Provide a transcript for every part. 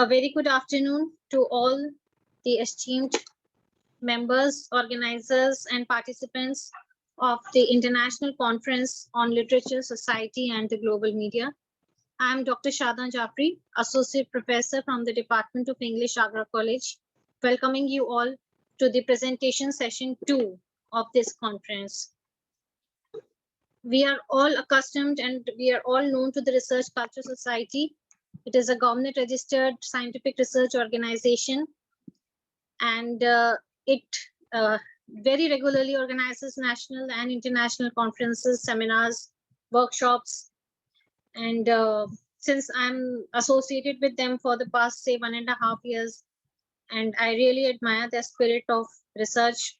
A very good afternoon to all the esteemed members, organizers, and participants of the International Conference on Literature, Society, and the Global Media. I am Dr. Shadna Jafri, Associate Professor from the Department of English, Agra College, welcoming you all to the presentation session 2 of this conference. We are all accustomed and we are all known to the Research Culture Society. It is a government registered scientific research organization, and it very regularly organizes national and international conferences, seminars, workshops. And since I'm associated with them for the past, say, 1.5 years, and I really admire their spirit of research.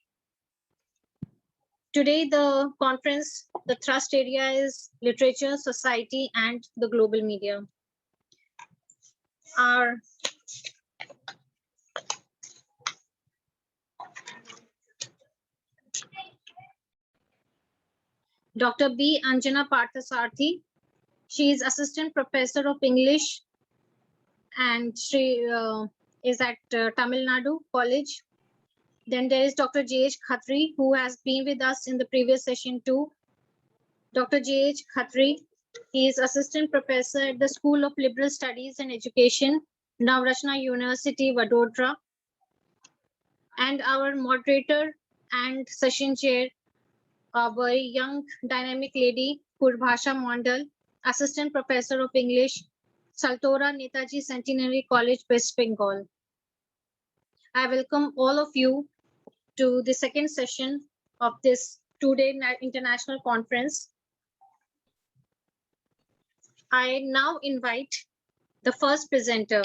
Today, the conference, the thrust area is literature, society, and the global media. Our Dr. B. Anjana Parthasarthi. She is Assistant Professor of English, and she is at Tamil Nadu College. Then there is Dr. J.H. Khatri, who has been with us in the previous session too. Dr. J.H. Khatri, he is Assistant Professor at the School of Liberal Studies and Education, Navrachna University, Vadodara. And our moderator and session chair, a very young, dynamic lady, Purbhasha Mondal, Assistant Professor of English, Saltora Netaji Centenary College, West Bengal. I welcome all of you to the second session of this two-day international conference. I now invite the first presenter,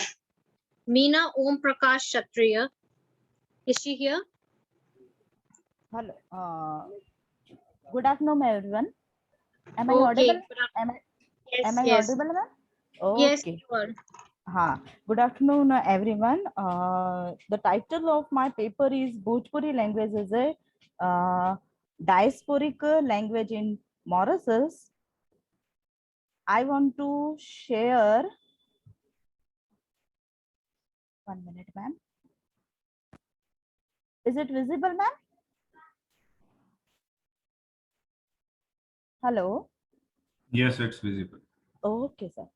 Meena Om Prakash Kshatriya. Is she here? Hello. Good afternoon, everyone. Am I Okay. audible? Yes, am I yes. audible, ma'am? Okay. Yes, you are. Good afternoon, everyone. The title of my paper is Bhojpuri language is a diasporic language in Mauritius. I want to share. 1 minute, ma'am. Is it visible, ma'am? Hello. Yes, it's visible. Okay, sir.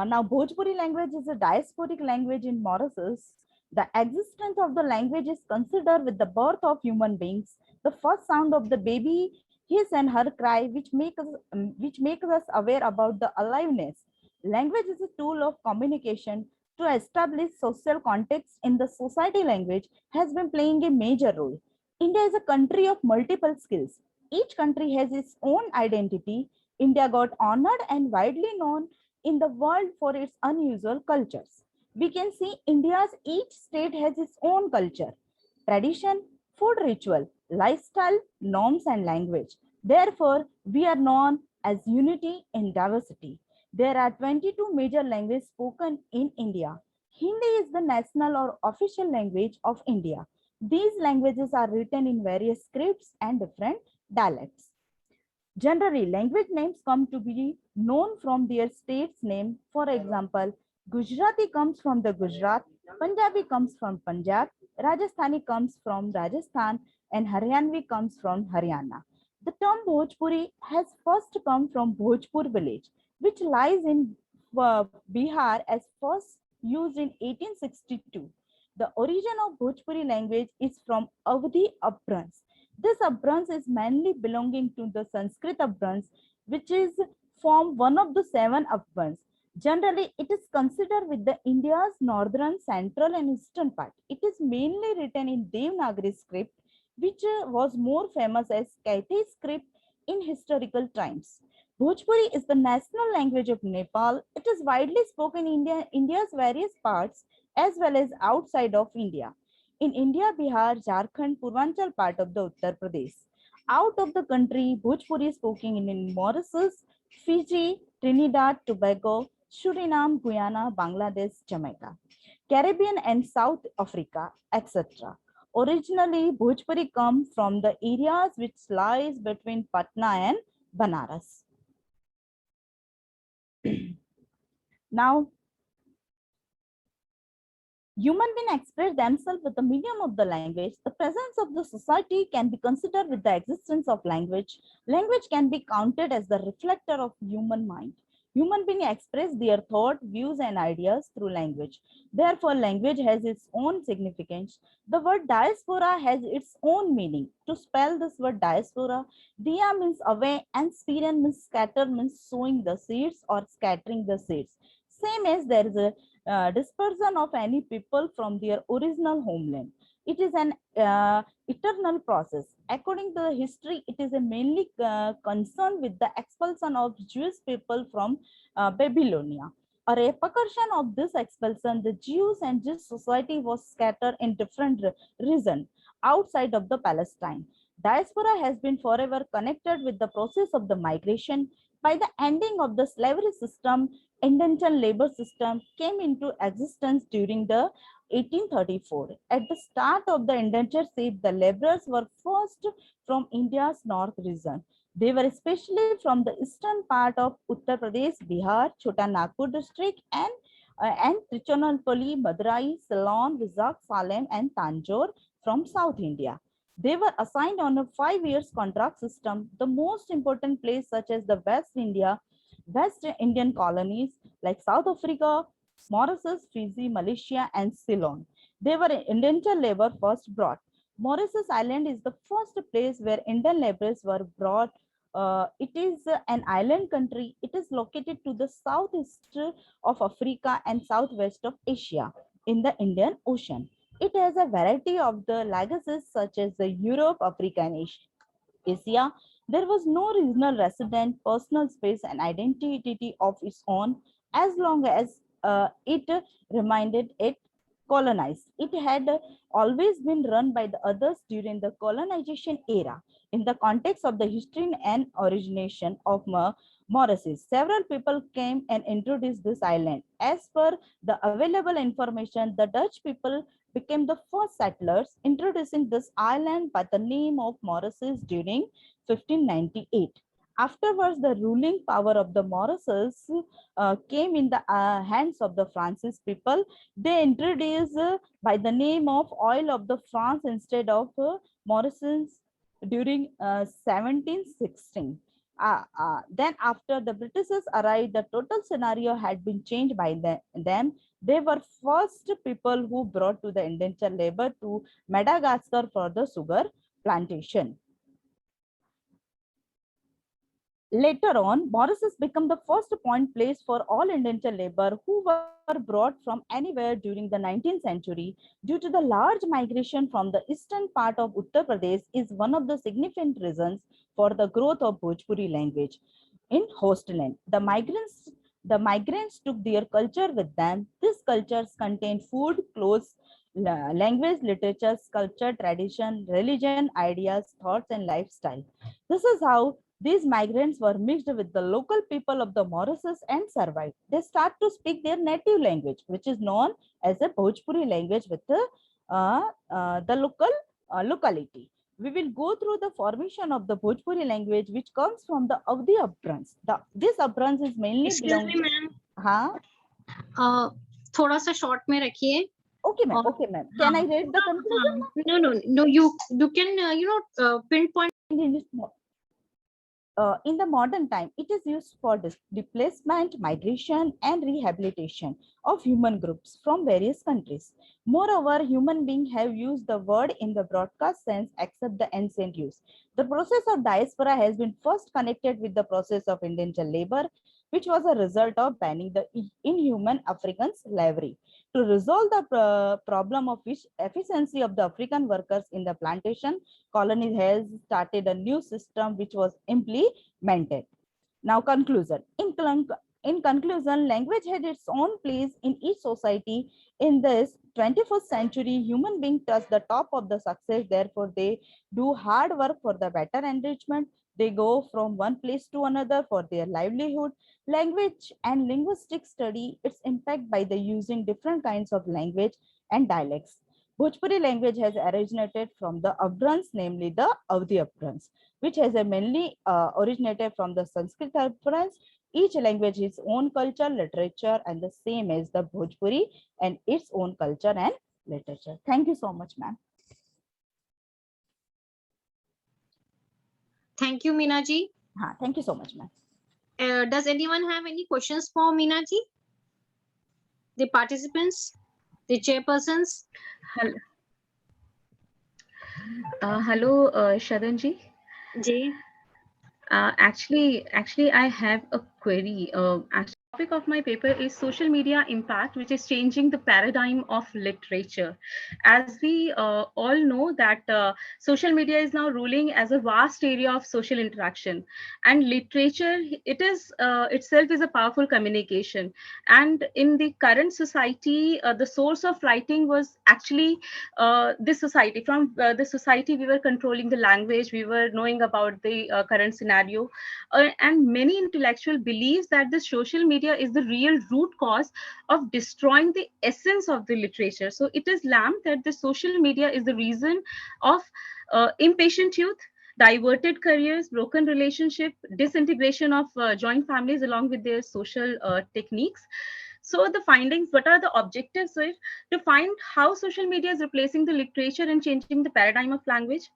Now, Bhojpuri language is a diasporic language in Mauritius. The existence of the language is considered with the birth of human beings. The first sound of the baby, his and her cry, which makes us aware about the aliveness. Language is a tool of communication to establish social context in the society. Language has been playing a major role. India is a country of multiple skills. Each country has its own identity. India got honored and widely known in the world for its unusual cultures. We can see India's each state has its own culture, tradition, food ritual, lifestyle, norms, and language. Therefore, we are known as unity in diversity. There are 22 major languages spoken in India. Hindi is the national or official language of India. These languages are written in various scripts and different dialects. Generally, language names come to be known from their state's name. For example, Gujarati comes from the Gujarat, Punjabi comes from Punjab, Rajasthani comes from Rajasthan, and Haryanvi comes from Haryana. The term Bhojpuri has first come from Bhojpur village, which lies in Bihar as first used in 1862. The origin of Bhojpuri language is from Avdi Upbranch. This upbranch is mainly belonging to the Sanskrit upbranch, which is form one of the 7 upbranches. Generally, it is considered with the India's northern, central, and eastern part. It is mainly written in Devanagari script, which was more famous as Kaithai script in historical times. Bhojpuri is the national language of Nepal. It is widely spoken in India's various parts as well as outside of India. In India, Bihar, Jharkhand, Purvanchal part of the Uttar Pradesh. Out of the country, Bhojpuri is spoken in Mauritius, Fiji, Trinidad, Tobago, Suriname, Guyana, Bangladesh, Jamaica, Caribbean and South Africa, etc. Originally, Bhojpuri comes from the areas which lies between Patna and Banaras. Now, Human beings express themselves with the medium of the language. The presence of the society can be considered with the existence of language. Language can be counted as the reflector of human mind. Human beings express their thought, views, and ideas through language. Therefore, language has its own significance. The word diaspora has its own meaning. To spell this word diaspora, dia means away and spiren means scatter, means sowing the seeds or scattering the seeds. Same as there is a dispersion of any people from their original homeland. It is an eternal process. According to the history, it is a mainly concerned with the expulsion of Jewish people from Babylonia. A repercussion of this expulsion, the Jews and Jewish society was scattered in different regions outside of the Palestine. Diaspora has been forever connected with the process of the migration. By the ending of the slavery system, indentured labor system came into existence during the 1834. At the start of the indentureship, the laborers were first from India's north region. They were especially from the eastern part of Uttar Pradesh, Bihar, Chota Nagpur district, and Tiruchirappalli, Madurai, Ceylon, Vizag, Salem, and Tanjore from South India. They were assigned on a 5 year contract system. The most important place, such as the West Indian colonies like South Africa, Mauritius, Fiji, Malaysia, and Ceylon. They were indentured labor first brought. Mauritius Island is the first place where Indian laborers were brought. It is an island country. It is located to the southeast of Africa and southwest of Asia in the Indian Ocean. It has a variety of the legacies such as the Europe, Africa, and Asia. There was no regional resident, personal space, and identity of its own as long as it remained it colonized. It had always been run by the others during the colonization era. In the context of the history and origination of Mauritius, several people came and introduced this island. As per the available information, the Dutch people became the first settlers, introducing this island by the name of Mauritius during 1598. Afterwards, the ruling power of the Mauritius came in the hands of the Francis people. They introduced by the name of oil of the France instead of Mauritius during 1716. Then after the Britishers arrived, the total scenario had been changed by them. They were first people who brought to the indentured labor to Madagascar for the sugar plantation. Later on, Mauritius became the first point place for all indentured labor who were brought from anywhere during the 19th century. Due to the large migration from the eastern part of Uttar Pradesh is one of the significant reasons for the growth of Bhojpuri language in hostland. The migrants took their culture with them. These cultures contain food, clothes, language, literature, sculpture, tradition, religion, ideas, thoughts, and lifestyle. This is how these migrants were mixed with the local people of the Mauritius and survived. They start to speak their native language, which is known as a Bhojpuri language with the local locality. We will go through the formation of the Bhojpuri language, which comes from the Avdi upbranch. This upbranch is mainly Excuse me, ma'am. हाँ थोड़ा सा short में रखिए. Okay, ma'am. और- Okay, ma'am. Can I read the conclusion? No. You can pinpoint. In the modern time, it is used for displacement, migration, and rehabilitation of human groups from various countries. Moreover, human beings have used the word in the broadcast sense except the ancient use. The process of diaspora has been first connected with the process of indentured labor, which was a result of banning the inhuman African slavery. To resolve the problem of efficiency of the African workers in the plantation, colony has started a new system which was implemented. Now, conclusion. In conclusion, language had its own place in each society. In this 21st century, human beings touch the top of the success. Therefore, they do hard work for the better enrichment. They go from one place to another for their livelihood. Language and linguistic study its impact by the using different kinds of language and dialects. Bhojpuri language has originated from the upbranch, namely the Avdi upbranch, which has mainly originated from the Sanskrit upbranch. each language its own culture, literature, and the same as the Bhojpuri and its own culture and literature. Thank you so much, ma'am. Thank you, Meena ji. Thank you so much, ma'am. Does anyone have any questions for Meena ji? The participants, the chairpersons? Hello, Shadan ji. Ji. Actually, I have a query. Actually, the topic of my paper is social media impact, which is changing the paradigm of literature. As we all know that social media is now ruling as a vast area of social interaction, and literature, it is itself is a powerful communication. And in the current society, the source of writing was actually this society. From the society, we were controlling the language, we were knowing about the current scenario, and many intellectual believes that the social media is the real root cause of destroying the essence of the literature. So it is lamb that the social media is the reason of impatient youth, diverted careers, broken relationship, disintegration of joint families along with their social techniques. So the findings, what are the objectives here? To find how social media is replacing the literature and changing the paradigm of language,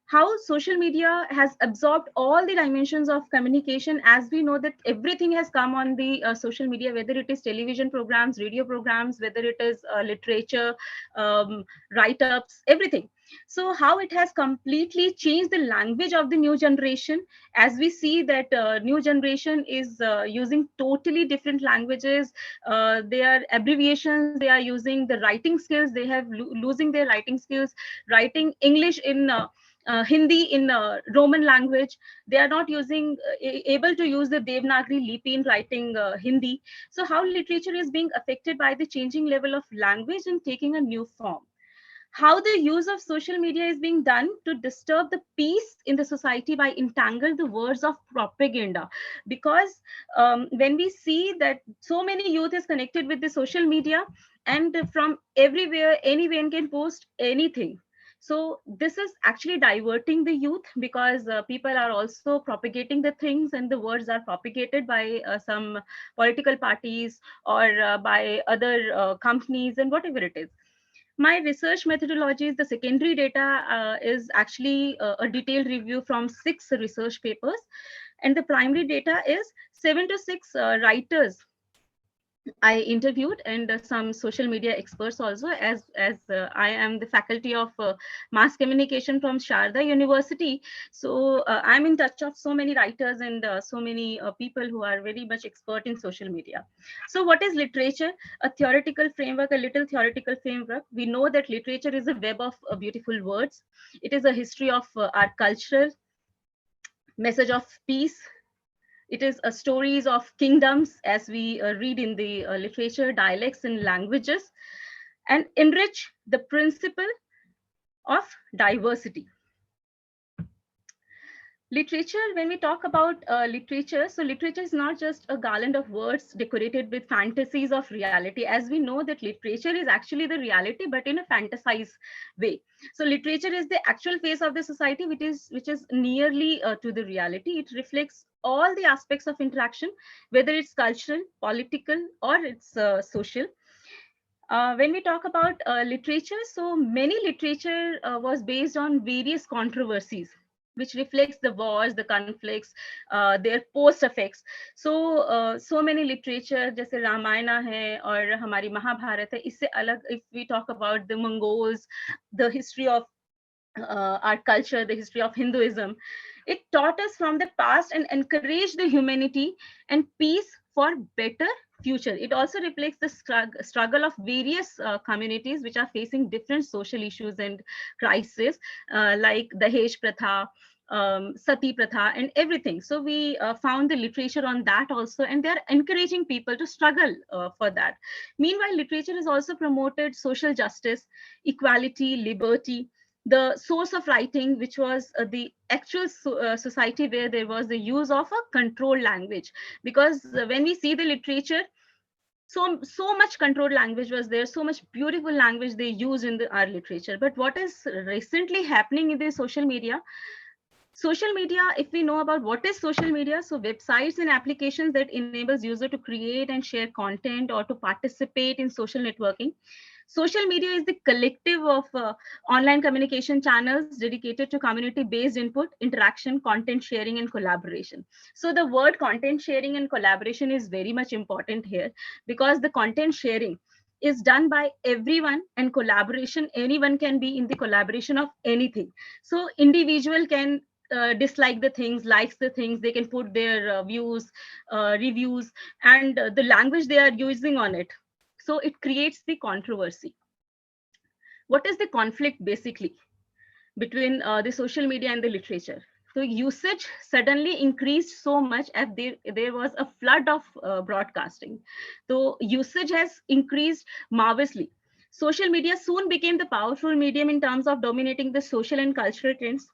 how social media has absorbed all the dimensions of communication. As we know that everything has come on the social media, whether it is television programs, radio programs, whether it is literature, write-ups, everything. So how it has completely changed the language of the new generation, as we see that new generation is using totally different languages. They are abbreviations, they are using the writing skills, they have losing their writing skills, writing English in Hindi in Roman language. They are not using able to use the Devanagari lipi in writing Hindi. So how literature is being affected by the changing level of language and taking a new form. How the use of social media is being done to disturb the peace in the society by entangle the words of propaganda. Because when we see that so many youth is connected with the social media, and from everywhere, anyone can post anything. So this is actually diverting the youth, because people are also propagating the things, and the words are propagated by some political parties or by other companies and whatever it is. My research methodology is the secondary data is actually a detailed review from 6 research papers, and the primary data is 7 to 6 writers I interviewed, and some social media experts also, as I am the faculty of mass communication from Sharda University. So I'm in touch of so many writers and so many people who are very much expert in social media. So what is literature? A theoretical framework, a little theoretical framework. We know that literature is a web of beautiful words. It is a history of our culture, message of peace. It is stories of kingdoms, as we read in the literature, dialects and languages, and enrich the principle of diversity. Literature, when we talk about literature, so literature is not just a garland of words decorated with fantasies of reality. As we know that literature is actually the reality, but in a fantasized way. So literature is the actual face of the society, which is nearly to the reality. It reflects all the aspects of interaction, whether it's cultural, political, or it's social. When we talk about literature, so many literature was based on various controversies, which reflects the wars, the conflicts, their post effects. So so many literature, जैसे रामायण है और हमारी महाभारत है, इससे अलग if we talk about the Mongols, the history of our culture, the history of Hinduism, it taught us from the past and encouraged the humanity and peace for better future. It also reflects the struggle of various communities which are facing different social issues and crises, like the Dahej Pratha, Sati Pratha, and everything. So we found the literature on that also, and they're encouraging people to struggle for that. Meanwhile, literature has also promoted social justice, equality, liberty. The source of writing, which was the actual society where there was the use of a controlled language, because when we see the literature, so much controlled language was there, so much beautiful language they use in our literature. But what is recently happening in the social media, Social media, if we know about what is social media, so websites and applications that enables user to create and share content or to participate in social networking. Social media is the collective of online communication channels dedicated to community-based input, interaction, content sharing, and collaboration. So the word content sharing and collaboration is very much important here, because the content sharing is done by everyone, and collaboration, anyone can be in the collaboration of anything. So individual can dislike the things, likes the things, they can put their views, reviews, and the language they are using on it. So it creates the controversy. What is the conflict basically between the social media and the literature? So usage suddenly increased so much as there was a flood of broadcasting. So usage has increased marvelously. Social media soon became the powerful medium in terms of dominating the social and cultural trends.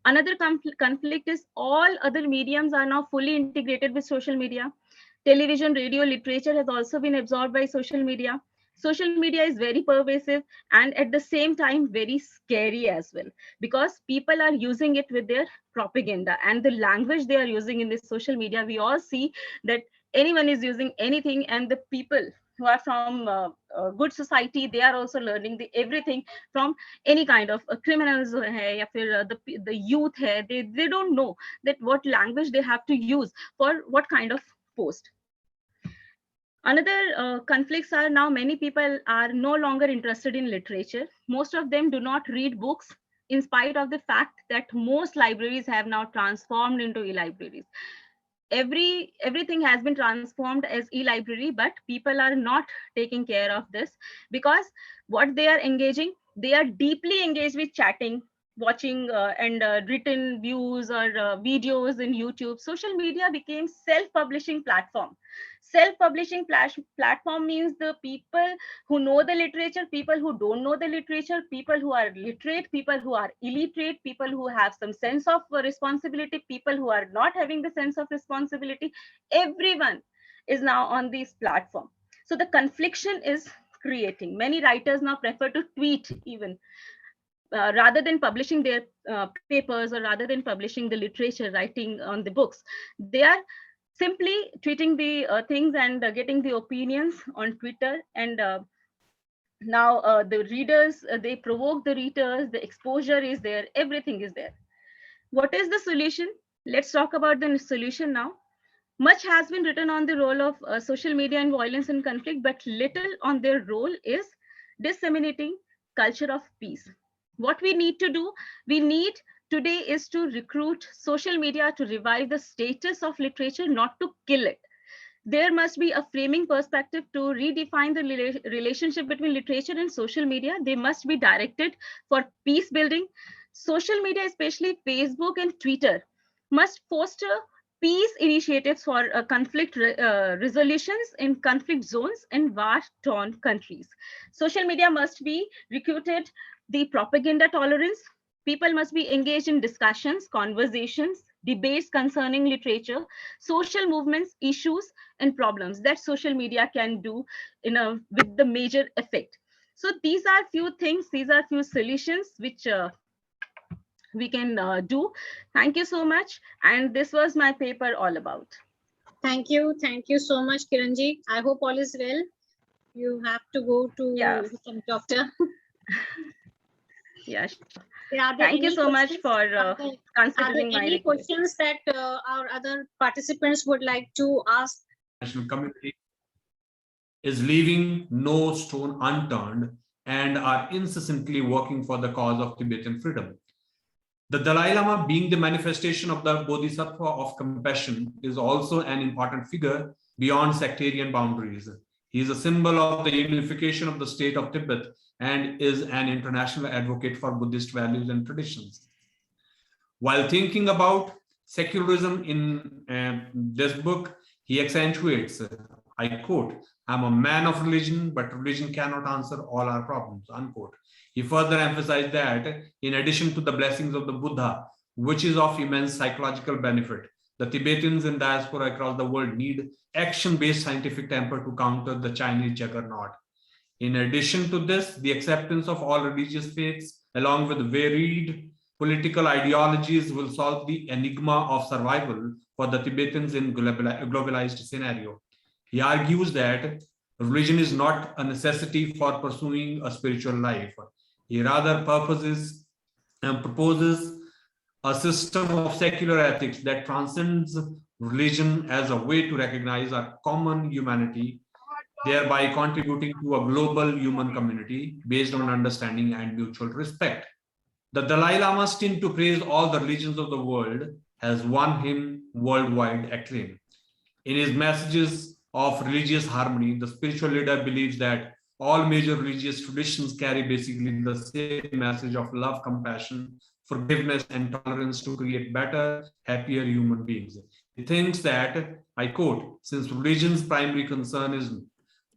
Another conflict is all other mediums are now fully integrated with social media. Television, radio, literature has also been absorbed by social media. Social media is very pervasive and at the same time very scary as well, because people are using it with their propaganda and the language they are using in this social media. We all see that anyone is using anything, and the people who are from good society, they are also learning the everything from any kind of criminals hai, ya fir, the youth hai, they don't know that what language they have to use for what kind of post. Another conflicts are now many people are no longer interested in literature. Most of them do not read books, in spite of the fact that most libraries have now transformed into e-libraries. Everything has been transformed as e-library, but people are not taking care of this, because what they are engaging, they are deeply engaged with chatting, watching and written views or videos in YouTube. Social media became self-publishing platform. Self-publishing platform means the people who know the literature, people who don't know the literature, people who are literate, people who are illiterate, people who have some sense of responsibility, people who are not having the sense of responsibility, everyone is now on this platform. So the confliction is creating. Many writers now prefer to tweet even, rather than publishing their papers, or rather than publishing the literature, writing on the books. They are simply tweeting the things and getting the opinions on Twitter. And now the readers, they provoke the readers, the exposure is there, everything is there. What is the solution? Let's talk about the solution now. Much has been written on the role of social media in violence and conflict, but little on their role is disseminating culture of peace. What we need to do, we need today is to recruit social media to revive the status of literature, not to kill it. There must be a framing perspective to redefine the relationship between literature and social media. They must be directed for peace building. Social media, especially Facebook and Twitter, must foster peace initiatives for conflict resolutions in conflict zones and war-torn countries. Social media must be recruited the propaganda tolerance. People must be engaged in discussions, conversations, debates concerning literature, social movements, issues, and problems that social media can do with the major effect. So these are few things, these are few solutions which we can do. Thank you so much. And this was my paper all about. Thank you so much, Kiranji. I hope all is well. You have to go to some doctor. Yeah, sure. Yeah, Thank you so much for considering my any request. questions that our other participants would like to ask? National community is leaving no stone unturned and are incessantly working for the cause of Tibetan freedom. The Dalai Lama, being the manifestation of the Bodhisattva of compassion, is also an important figure beyond sectarian boundaries. He is a symbol of the unification of the state of Tibet and is an international advocate for Buddhist values and traditions. While thinking about secularism in this book, he accentuates, I quote, "I'm a man of religion, but religion cannot answer all our problems," unquote. He further emphasized that in addition to the blessings of the Buddha, which is of immense psychological benefit, the Tibetans in diaspora across the world need action-based scientific temper to counter the Chinese juggernaut. In addition to this, the acceptance of all religious faiths, along with varied political ideologies will solve the enigma of survival for the Tibetans in globalized scenario. He argues that religion is not a necessity for pursuing a spiritual life. He rather proposes a system of secular ethics that transcends religion as a way to recognize our common humanity, thereby contributing to a global human community based on understanding and mutual respect. The Dalai Lama's stint to praise all the religions of the world has won him worldwide acclaim. In his messages of religious harmony, the spiritual leader believes that all major religious traditions carry basically the same message of love, compassion, forgiveness, and tolerance to create better, happier human beings. He thinks that, I quote, since religion's primary concern is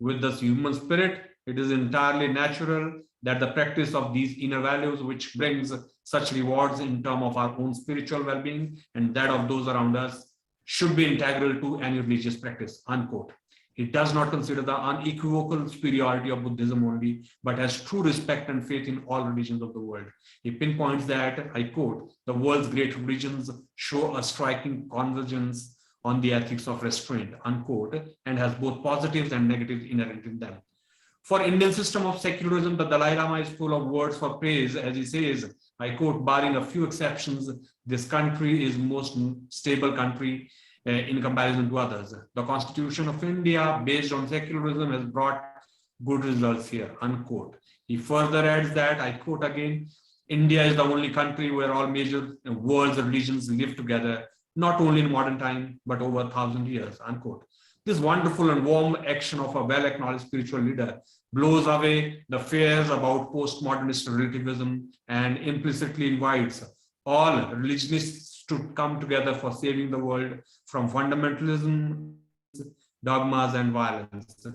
with the human spirit, it is entirely natural that the practice of these inner values, which brings such rewards in terms of our own spiritual well-being and that of those around us, should be integral to any religious practice, unquote. He does not consider the unequivocal superiority of Buddhism only, but has true respect and faith in all religions of the world. He pinpoints that, I quote, the world's great religions show a striking convergence on the ethics of restraint, unquote, and has both positives and negatives inherent in them. For Indian system of secularism, the Dalai Lama is full of words for praise, as he says, I quote, barring a few exceptions, this country is most stable country in comparison to others. The Constitution of India, based on secularism, has brought good results here, unquote. He further adds that, I quote again, India is the only country where all major world's religions live together, not only in modern time, but over 1,000 years, unquote. This wonderful and warm action of a well-acknowledged spiritual leader blows away the fears about postmodernist relativism and implicitly invites all religionists to come together for saving the world from fundamentalism, dogmas, and violence.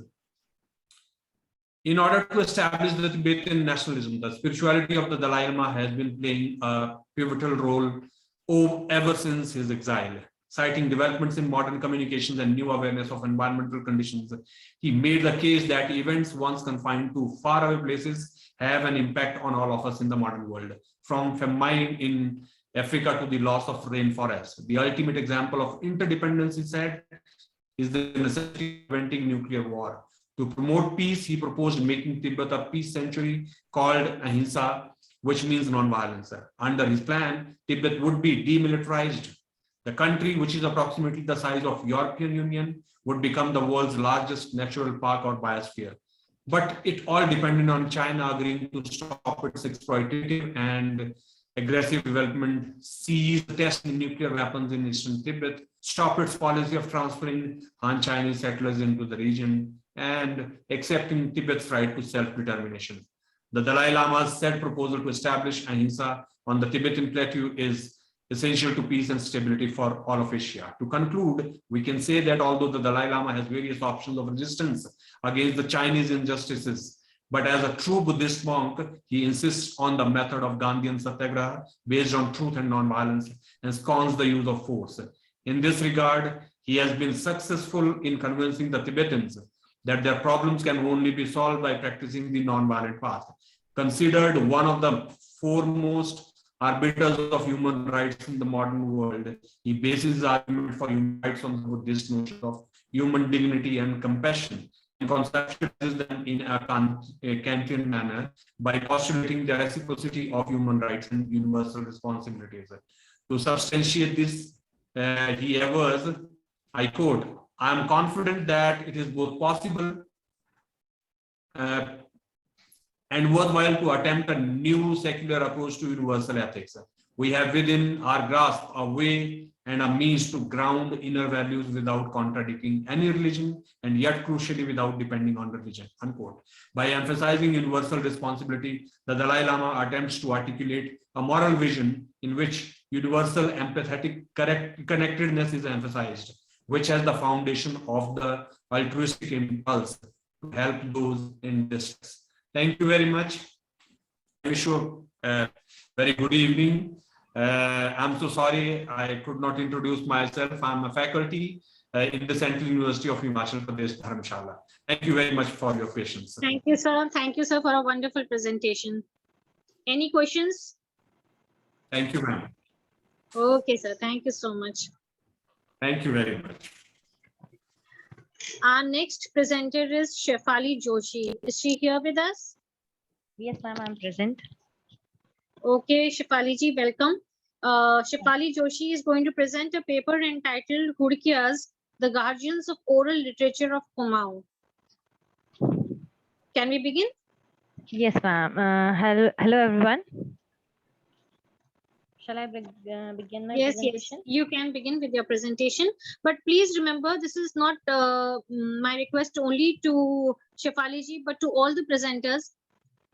In order to establish the Tibetan nationalism, the spirituality of the Dalai Lama has been playing a pivotal role ever since his exile. Citing developments in modern communications and new awareness of environmental conditions, he made the case that events once confined to faraway places have an impact on all of us in the modern world, from famine in Africa to the loss of rainforests. The ultimate example of interdependence, he said, is the necessity of preventing nuclear war. To promote peace, he proposed making Tibet a peace sanctuary called Ahimsa, which means non-violence. Under his plan, Tibet would be demilitarized. The country, which is approximately the size of European Union, would become the world's largest natural park or biosphere. But it all depended on China agreeing to stop its exploitative and aggressive development, cease testing nuclear weapons in eastern Tibet, stop its policy of transferring Han Chinese settlers into the region, and accepting Tibet's right to self-determination. The Dalai Lama's said proposal to establish Ahimsa on the Tibetan plateau is essential to peace and stability for all of Asia. To conclude, we can say that although the Dalai Lama has various options of resistance against the Chinese injustices, but as a true Buddhist monk, he insists on the method of Gandhian Satyagraha based on truth and non-violence and scorns the use of force. In this regard, he has been successful in convincing the Tibetans that their problems can only be solved by practicing the non-violent path. Considered one of the foremost arbiters of human rights in the modern world, he bases his argument for human rights on the Buddhist notion of human dignity and compassion, and conceptualizes them in a Kantian manner by postulating the reciprocity of human rights and universal responsibilities. To substantiate this, he avers, I quote, I am confident that it is both possible and worthwhile to attempt a new secular approach to universal ethics. We have within our grasp a way and a means to ground inner values without contradicting any religion and yet crucially without depending on religion, unquote. By emphasizing universal responsibility, the Dalai Lama attempts to articulate a moral vision in which universal empathetic connectedness is emphasized, which has the foundation of the altruistic impulse to help those in distress. Thank you very much. I wish you a very good evening. I'm so sorry I could not introduce myself. I'm a faculty in the Central University of Himachal Pradesh, Dharamshala. Thank you very much for your patience. Thank you, sir. Thank you, sir, for a wonderful presentation. Any questions? Thank you, ma'am. Okay, sir. Thank you so much. Thank you very much. Our next presenter is Shefali Joshi. Is she here with us? Yes, ma'am, I'm present. Okay, Shefali ji, welcome. Shefali Joshi is going to present a paper entitled Hudkiyas, the Guardians of Oral Literature of Kumaon. Can we begin? Yes, ma'am. Hello, everyone. Shall I begin my Yes, presentation? you can begin with your presentation. But please remember, this is not my request only to Shefali ji, but to all the presenters.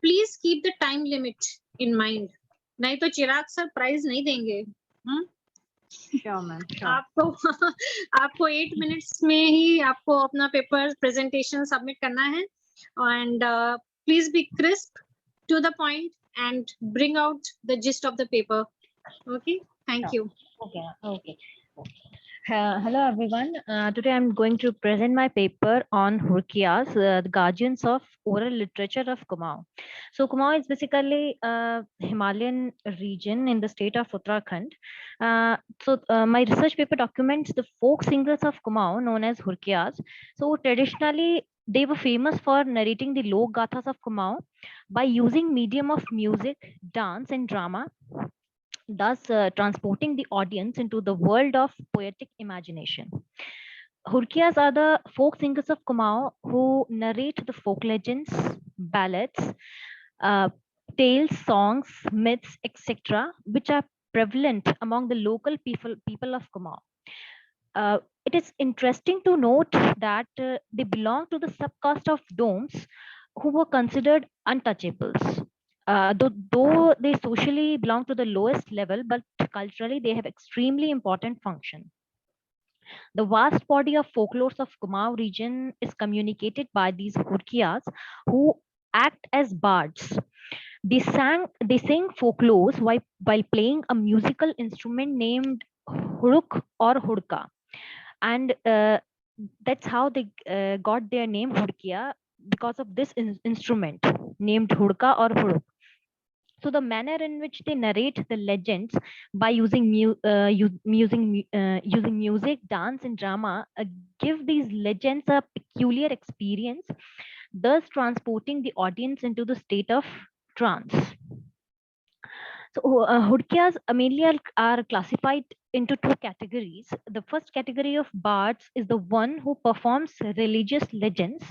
Please keep the time limit in mind. नहीं तो चिराग sir prize नहीं देंगे. Sure, ma'am. Sure. आपको 8 minutes में ही आपको अपना paper presentation submit करना है. And please be crisp, to the point, and bring out the gist of the paper. Okay, thank you. Okay. Okay. Hello, everyone. Today I'm going to present my paper on Hurkiyas, the guardians of oral literature of Kumaon. So Kumaon is basically a Himalayan region in the state of Uttarakhand. My research paper documents the folk singers of Kumaon known as Hurkiyas. So traditionally, they were famous for narrating the Lok Gathas of Kumaon by using medium of music, dance, and drama, thus transporting the audience into the world of poetic imagination. Hurkiyas are the folk singers of Kumaon who narrate the folk legends, ballads, tales, songs, myths, etc., which are prevalent among the local people of Kumaon. It is interesting to note that they belong to the subcaste of Domes, who were considered untouchables. Though they socially belong to the lowest level, but culturally they have extremely important function. The vast body of folklores of Kumaon region is communicated by these Hurkiyas, who act as bards. They sing folklores while playing a musical instrument named huruk or hurka, and that's how they got their name Hurkiya, because of this instrument named hurka or huruk. So the manner in which they narrate the legends by using using music, dance, and drama give these legends a peculiar experience, thus transporting the audience into the state of trance. So Hudkiyas mainly are classified into two categories. The first category of bards is the one who performs religious legends,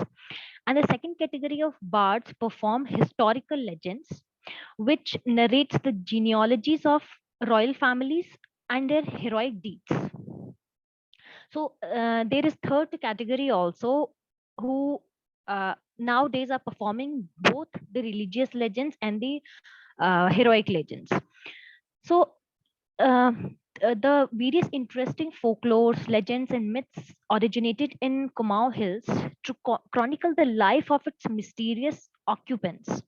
and the second category of bards perform historical legends, which narrates the genealogies of royal families and their heroic deeds. So there is third category also, who nowadays are performing both the religious legends and the heroic legends. So the various interesting folklores, legends, and myths originated in Kumaon Hills to chronicle the life of its mysterious occupants.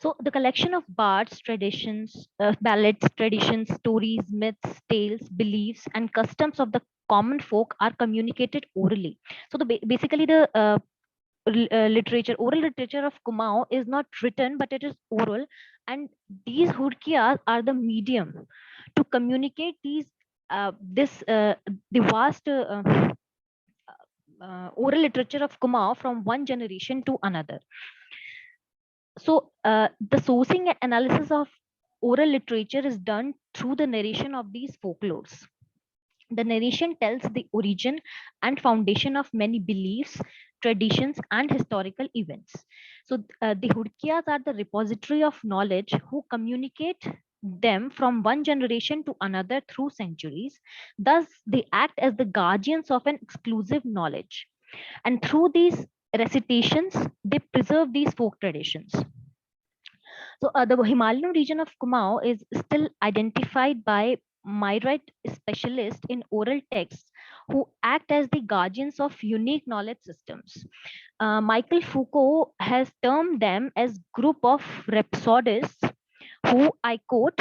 So the collection of bards, traditions, ballads, traditions, stories, myths, tales, beliefs, and customs of the common folk are communicated orally. So basically the oral literature of Kumaon is not written, but it is oral, and these Hurkiyas are the medium to communicate the vast oral literature of Kumaon from one generation to another. So the sourcing and analysis of oral literature is done through the narration of these folklores. The narration tells the origin and foundation of many beliefs, traditions, and historical events. So the Hurkiyas are the repository of knowledge who communicate them from one generation to another through centuries. Thus, they act as the guardians of an exclusive knowledge. And through these recitations, they preserve these folk traditions. So the Himalayan region of Kumaon is still identified by Myrite specialists in oral texts who act as the guardians of unique knowledge systems. Michael Foucault has termed them as group of rhapsodists who, I quote,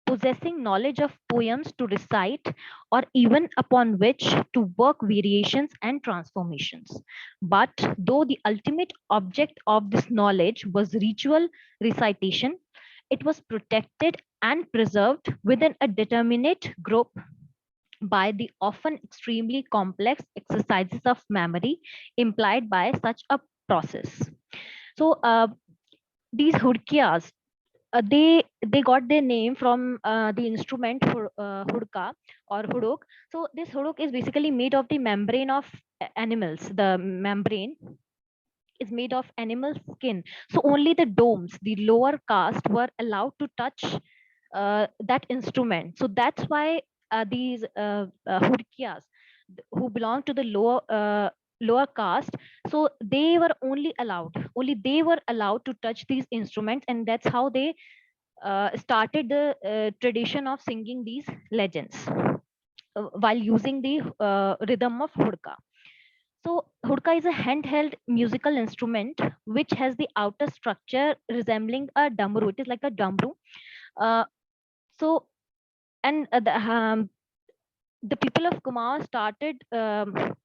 possessing knowledge of poems to recite or even upon which to work variations and transformations. But though the ultimate object of this knowledge was ritual recitation, it was protected and preserved within a determinate group by the often extremely complex exercises of memory implied by such a process. So these hudkiyas, they got their name from the instrument hudka or huduk. So this huduk is basically made of the membrane of animals. The membrane is made of animal skin. So only the domes, the lower caste, were allowed to touch that instrument. So that's why these hudkiyas who belong to the lower caste, so only they were allowed to touch these instruments, and that's how they started the tradition of singing these legends while using the rhythm of hudka. So hudka is a handheld musical instrument which has the outer structure resembling a damru. It is like a damru. Uh, so and the people of Kumar started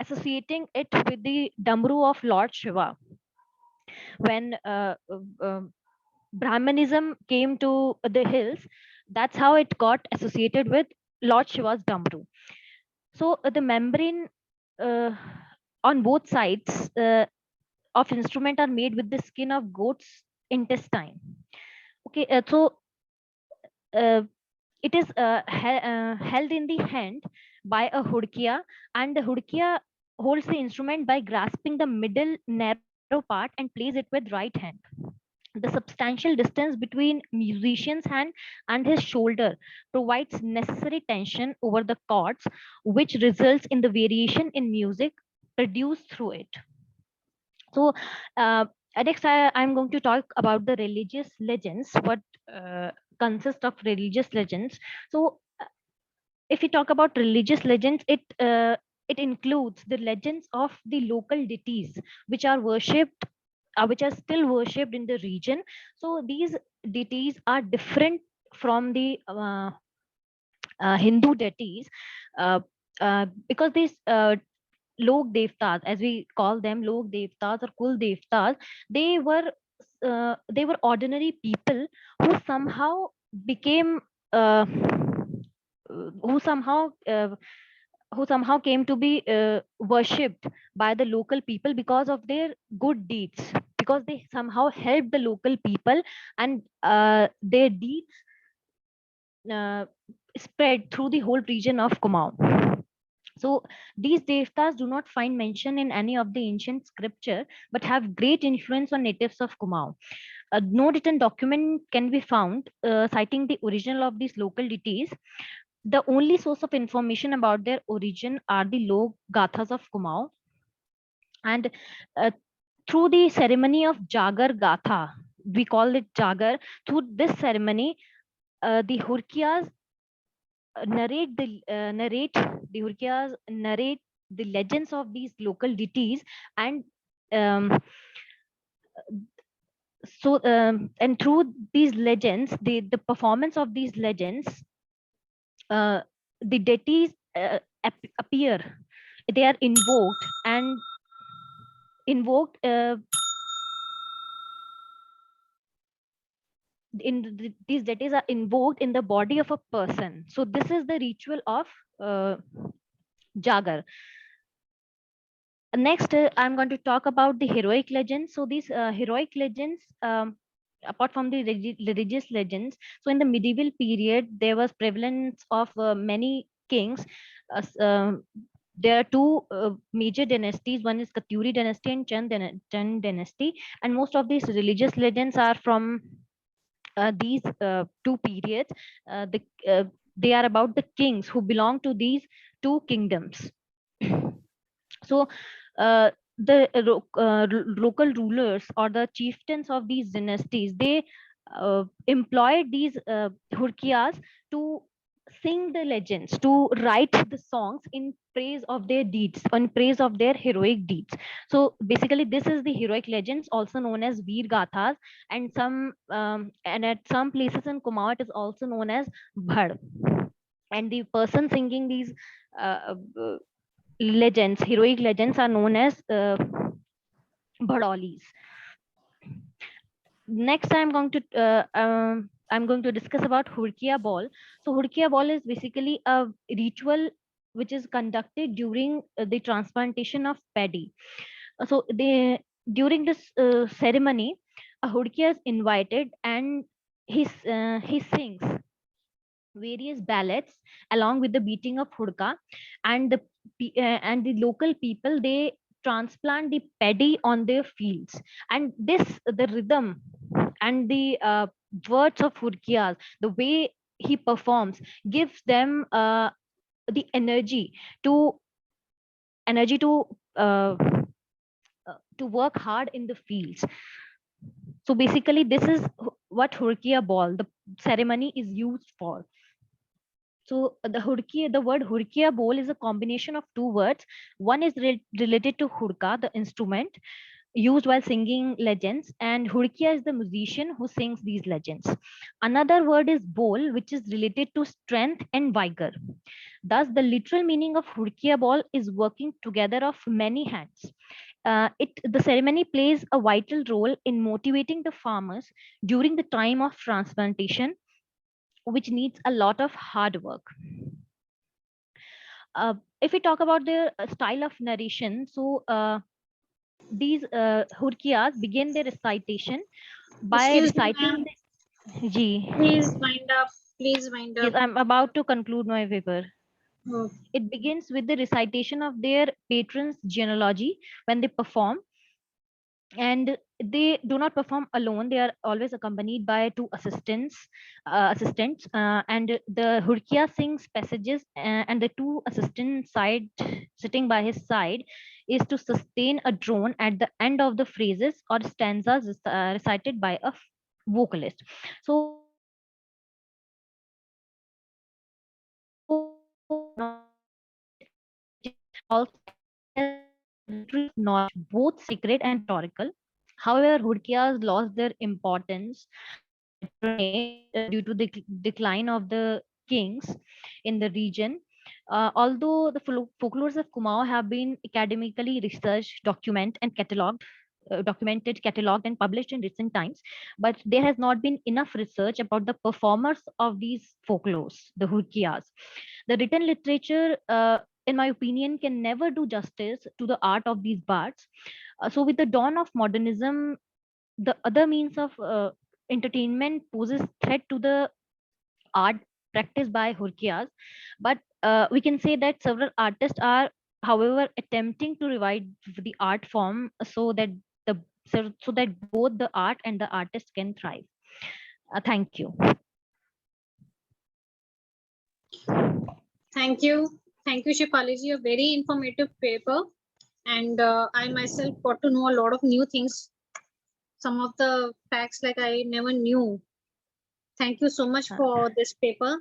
associating it with the damru of Lord Shiva when Brahmanism came to the hills. That's how it got associated with Lord Shiva's damru. So the membrane on both sides of instrument are made with the skin of goat's intestine. Okay, so it is held in the hand by a hudkia, and the hudkia holds the instrument by grasping the middle narrow part and plays it with right hand. The substantial distance between musician's hand and his shoulder provides necessary tension over the chords, which results in the variation in music produced through it. So, next, I'm going to talk about the religious legends. What consist of religious legends? So, if we talk about religious legends, it includes the legends of the local deities, which are worshipped, which are still worshipped in the region. So these deities are different from the Hindu deities, because these lok devtas, as we call them, lok devtas or kul devtas, they were ordinary people who somehow became who somehow who somehow came to be worshipped by the local people because of their good deeds, because they somehow helped the local people, and their deeds uh, spread through the whole region of Kumaon. So these devtas do not find mention in any of the ancient scripture, but have great influence on natives of Kumaon. No written document can be found citing the original of these local deities. The only source of information about their origin are the Lok Gathas of Kumaon. And through the ceremony of Jagar Gatha, we call it Jagar, through this ceremony, the Hurkiyas narrate the legends of these local deities, and um, and through these legends, the performance of these legends, the deities appear. They are invoked and invoked these deities are invoked in the body of a person. So this is the ritual of Jagar. Next, I'm going to talk about the heroic legends. So these heroic legends, apart from the religious legends, so in the medieval period, there was prevalence of many kings. There are two major dynasties. One is Katuri dynasty and Chand dynasty. And most of these religious legends are from these two periods. They are about the kings who belong to these two kingdoms. So the local rulers or the chieftains of these dynasties, they employed these hurkiyas to sing the legends, to write the songs in praise of their deeds, in praise of their heroic deeds. So basically, this is the heroic legends, also known as Veer Gathas, and at some places in Kumaon, it is also known as Bhad. And the person singing these legends, heroic legends, are known as Bhadolis. Next, I'm going to I'm going to discuss about Hurkiya ball. So Hurkiya ball is basically a ritual which is conducted during the transplantation of paddy. So they during this ceremony, a Hurkiya is invited and he sings various ballads along with the beating of hurka, and and the local people, they transplant the paddy on their fields, and this the rhythm and the words of hurkiyas, the way he performs, gives them the to energy to work hard in the fields. So basically this is what hurkiya ball, the ceremony, is used for. So the word hurkiya bowl is a combination of two words. One is related to hurka, the instrument used while singing legends, and hurkiya is the musician who sings these legends. Another word is bowl, which is related to strength and vigor. Thus, the literal meaning of hurkiya ball is working together of many hands. The ceremony plays a vital role in motivating the farmers during the time of transplantation, which needs a lot of hard work. If we talk about the style of narration, so these hurkiyas begin their recitation by Excuse me, reciting ma'am. Ji. Please wind up. Please wind Yes, up. I'm about to conclude my paper. Oh, It begins with the recitation of their patron's genealogy when they perform, and they do not perform alone. They are always accompanied by two assistants, and the hurkiya sings passages, and the two assistants sitting by his side is to sustain a drone at the end of the phrases or stanzas recited by a vocalist. So also knowledge, both sacred and rhetorical. However, Hurkiyas lost their importance and patronage due to the decline of the kings in the region. Although the folklores of Kumaon have been academically researched, documented, catalogued, and published in recent times, but there has not been enough research about the performers of these folklores, the Hurkiyas. The written literature, in my opinion, can never do justice to the art of these bards. So, with the dawn of modernism, the other means of entertainment poses threat to the art practiced by Hurkiyas. But we can say that several artists are, however, attempting to revive the art form the so that both the art and the artist can thrive. Thank you. thank you. Thank you, Shipaliji. A very informative paper. And I myself got to know a lot of new things. Some of the facts like I never knew. Thank you so much for this paper.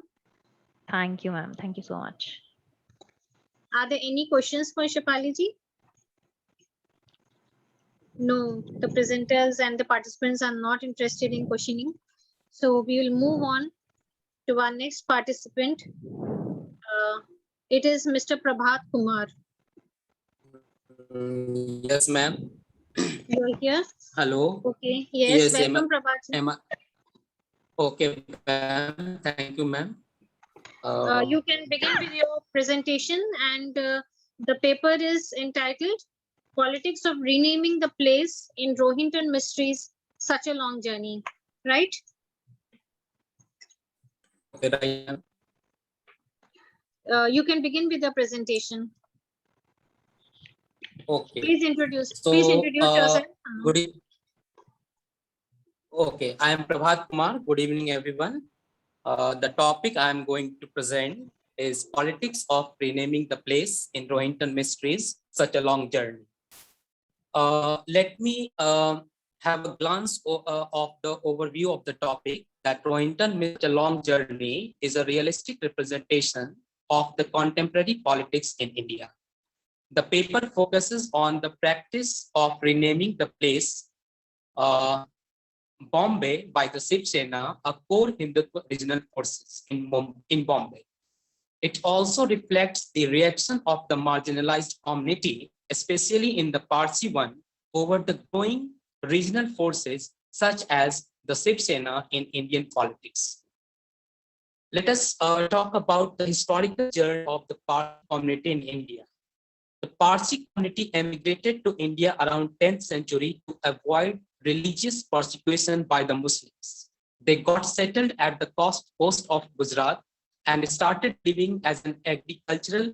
Thank you, ma'am. Thank you so much. Are there any questions for Shipaliji? No, the presenters and the participants are not interested in questioning. So we will move on to our next participant. It is Mr. Prabhat Kumar. Yes, ma'am. You are here? Hello. Okay. Yes, welcome, Am Prabhat. okay, ma'am. Thank you, ma'am. You can begin with your presentation, and the paper is entitled Politics of Renaming the Place in Rohinton Mysteries, Such a Long Journey, right? Okay, right. You can begin with the presentation. Okay. Please introduce So, yourself. good evening. Okay, I am Prabhat Kumar. Good evening, everyone. The topic I am going to present is Politics of Renaming the Place in Rohinton Mysteries, Such a Long Journey. Let me have a glance of the overview of the topic, that Rohinton Such a Long Journey is a realistic representation of the contemporary politics in India. The paper focuses on the practice of renaming the place Bombay by the Shiv Sena, a core Hindutva regional forces in Bombay. It also reflects the reaction of the marginalized community, especially in the Parsi one, over the growing regional forces such as the Shiv Sena in Indian politics. Let us talk about the historical journey of the Parsi community in India. The Parsi community emigrated to India around 10th century to avoid religious persecution by the Muslims. They got settled at the coast of Gujarat and started living as an agricultural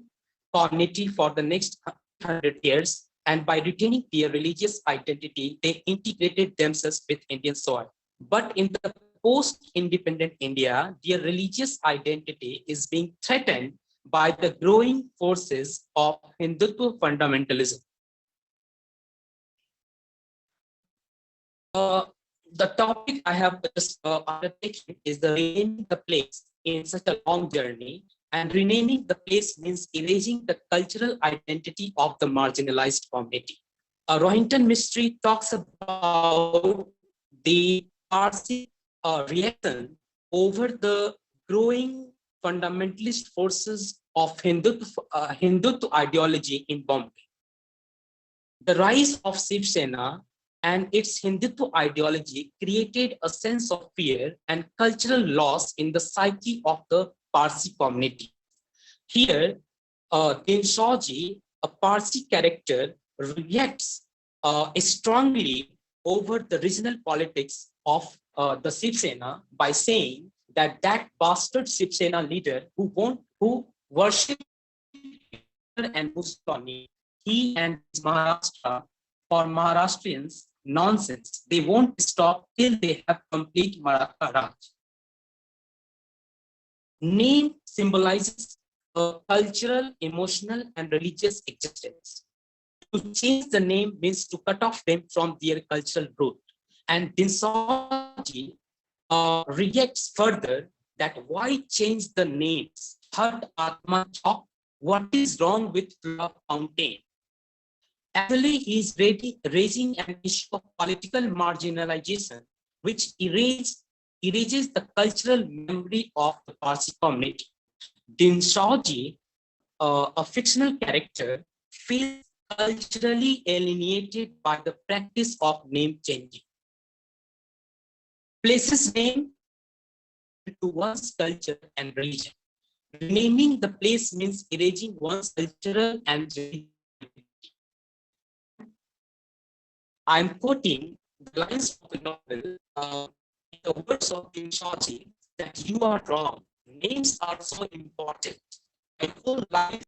community for the next 100 years. And by retaining their religious identity, they integrated themselves with Indian soil. But in the post-independent India, their religious identity is being threatened by the growing forces of Hindutva fundamentalism. The topic I have just undertaken is the renaming the place in such a long journey. And renaming the place means erasing the cultural identity of the marginalized community. Rohinton Mystery talks about the Parsi reaction over the growing fundamentalist forces of Hindutva ideology in Bombay. The rise of Shiv Sena and its Hindutva ideology created a sense of fear and cultural loss in the psyche of the Parsi community. Here, Dinshaji, a Parsi character, reacts strongly over the regional politics of the Shiv Sena by saying that bastard Shiv Sena leader who worshipped and Mussolini, he and his Maharashtra, for Maharashtrians, nonsense. They won't stop till they have complete Maratha Raj. Name symbolizes a cultural, emotional, and religious existence. To change the name means to cut off them from their cultural root. And Dinsaji reacts further that why change the names? Third Atma Chok, what is wrong with Love Fountain? Actually, he is raising an issue of political marginalization, which erases the cultural memory of the Parsi community. Dinshaji, a fictional character, feels culturally alienated by the practice of name changing. Places name to one's culture and religion. Renaming the place means erasing one's cultural and religious. I'm quoting the lines of the novel in the words of Dinshaji that you are wrong. Names are so important. My whole life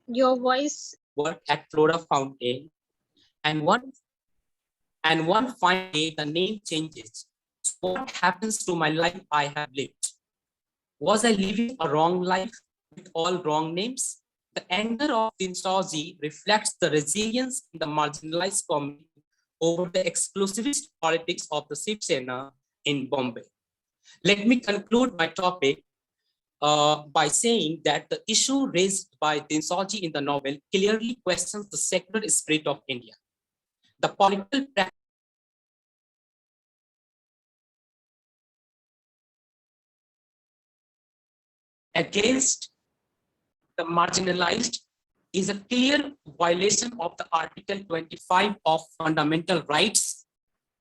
Your voice. work at Flora Fountain, and one fine day the name changes. So what happens to my life I have lived? Was I living a wrong life with all wrong names? The anger of Dinshaji reflects the resilience in the marginalized community over the exclusivist politics of the Shiv Sena in Bombay. Let me conclude my topic by saying that the issue raised by Dinshaji in the novel clearly questions the secular spirit of India. The political practice against the marginalized is a clear violation of the Article 25 of Fundamental Rights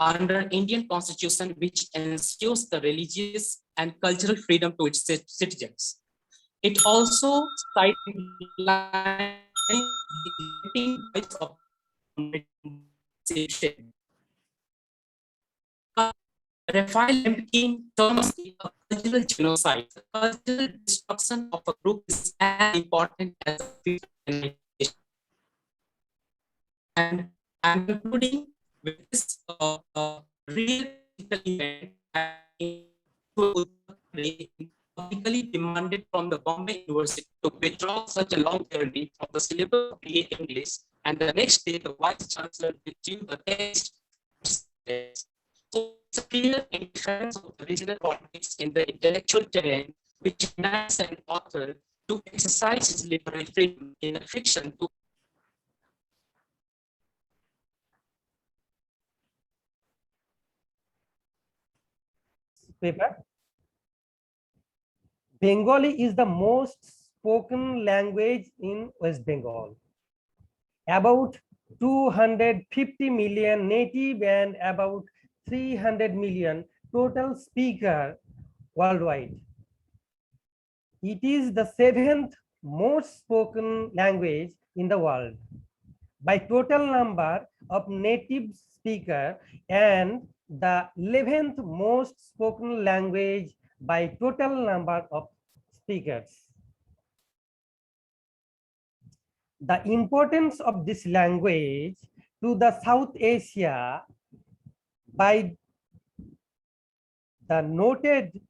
under Indian Constitution, which ensures the religious and cultural freedom to its citizens. It also sidelines the voice of Raphael Lemkin terms it a cultural genocide. The cultural destruction of a group is as important as the civilization. And I'm concluding with this real event publicly demanded from the Bombay University to withdraw such a long journey from the syllabus of BA English, and the next day the Vice Chancellor withdrew the text. So it's a clear interference of the regional politics in the intellectual terrain, which unites an author to exercise his literary freedom in a fiction to paper. Bengali is the most spoken language in West Bengal. About 250 million native and about 300 million total speaker worldwide. It is the 7th most spoken language in the world by total number of native speaker and the 11th most spoken language by total number of speakers. The importance of this language to the South Asia by the noted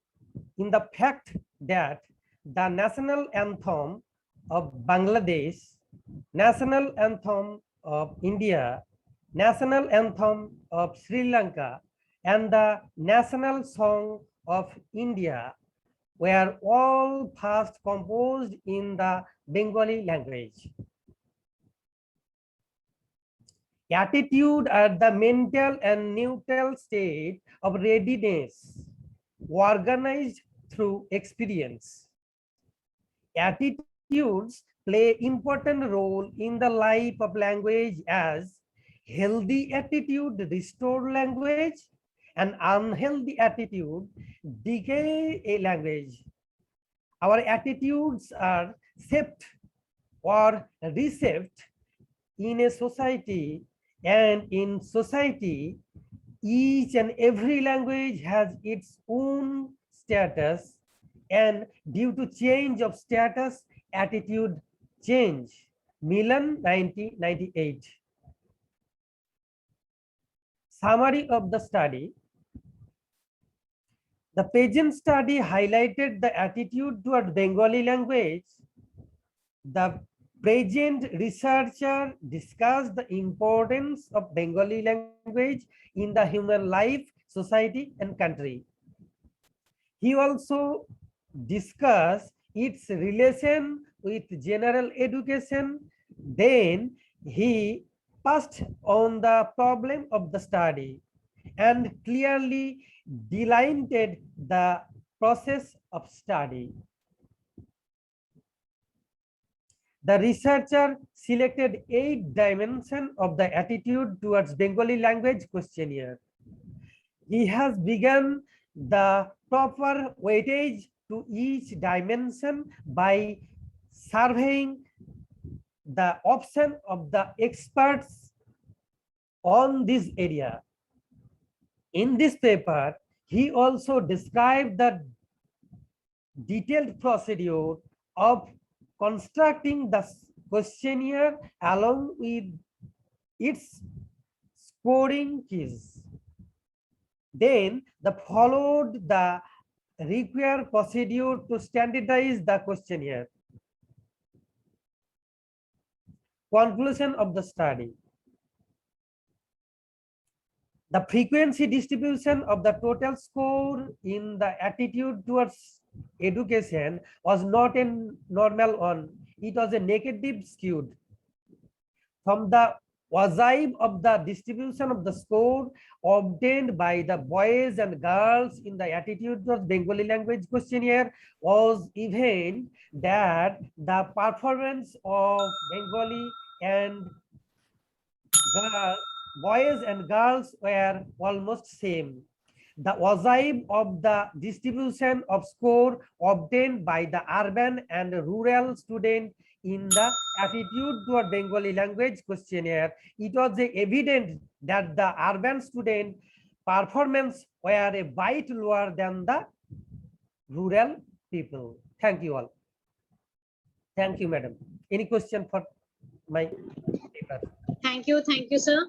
in the fact that the national anthem of Bangladesh, national anthem of India, national anthem of Sri Lanka, and the national song of India were all first composed in the Bengali language. Attitude at the mental and neutral state of readiness, organized through experience. Attitudes play important role in the life of language as healthy attitude restore language and unhealthy attitude decay a language. Our attitudes are shaped or reshaped in a society, and in society, each and every language has its own status, and due to change of status, attitude change. Milan, 1998. Summary of the study. The Pageant study highlighted the attitude toward Bengali language. The present researcher discussed the importance of Bengali language in the human life, society, and country. He also discussed its relation with general education. Then he passed on the problem of the study and clearly delineated the process of study. The researcher selected 8 dimensions of the attitude towards Bengali language questionnaire. He has begun the proper weightage to each dimension by surveying the option of the experts on this area. In this paper, he also described the detailed procedure of constructing the questionnaire along with its scoring keys. Then followed the required procedure to standardize the questionnaire. Conclusion of the study. The frequency distribution of the total score in the attitude towards education was not a normal one. It was a negative skewed. From the wazive of the distribution of the score obtained by the boys and girls in the attitude towards Bengali language questionnaire was even that the performance of Bengali and boys and girls were almost same. The wazive of the distribution of score obtained by the urban and rural student in the attitude toward Bengali language questionnaire, it was evident that the urban student performance were a bit lower than the rural people. Thank you all. Thank you, madam. Any question for my paper? Thank you, sir.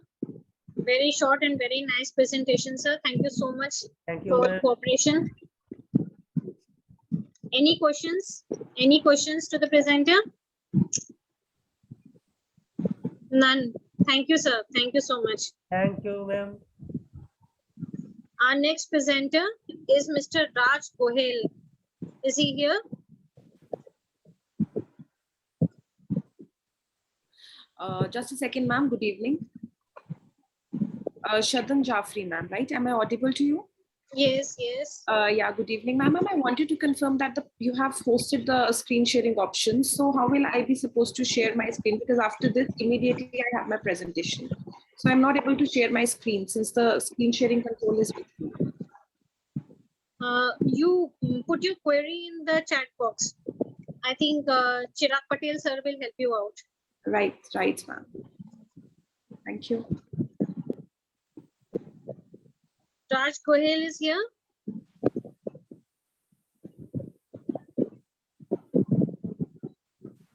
Very short and very nice presentation, sir. Thank you so much for cooperation. Any questions? Any questions to the presenter? None. Thank you, sir. Thank you so much. Thank you, ma'am. Our next presenter is Mr. Raj Gohel. Is he here? Just a second, ma'am. Good evening. Shadhan Jaffrey, ma'am, right? Am I audible to you? Yes, yes. Yeah, good evening, ma'am. I wanted to confirm that you have hosted the screen sharing option. So how will I be supposed to share my screen? Because after this, immediately I have my presentation. So I'm not able to share my screen since the screen sharing control is with me. You put your query in the chat box. I think Chirag Patel sir will help you out. Right, ma'am. Thank you. Raj Gohel is here.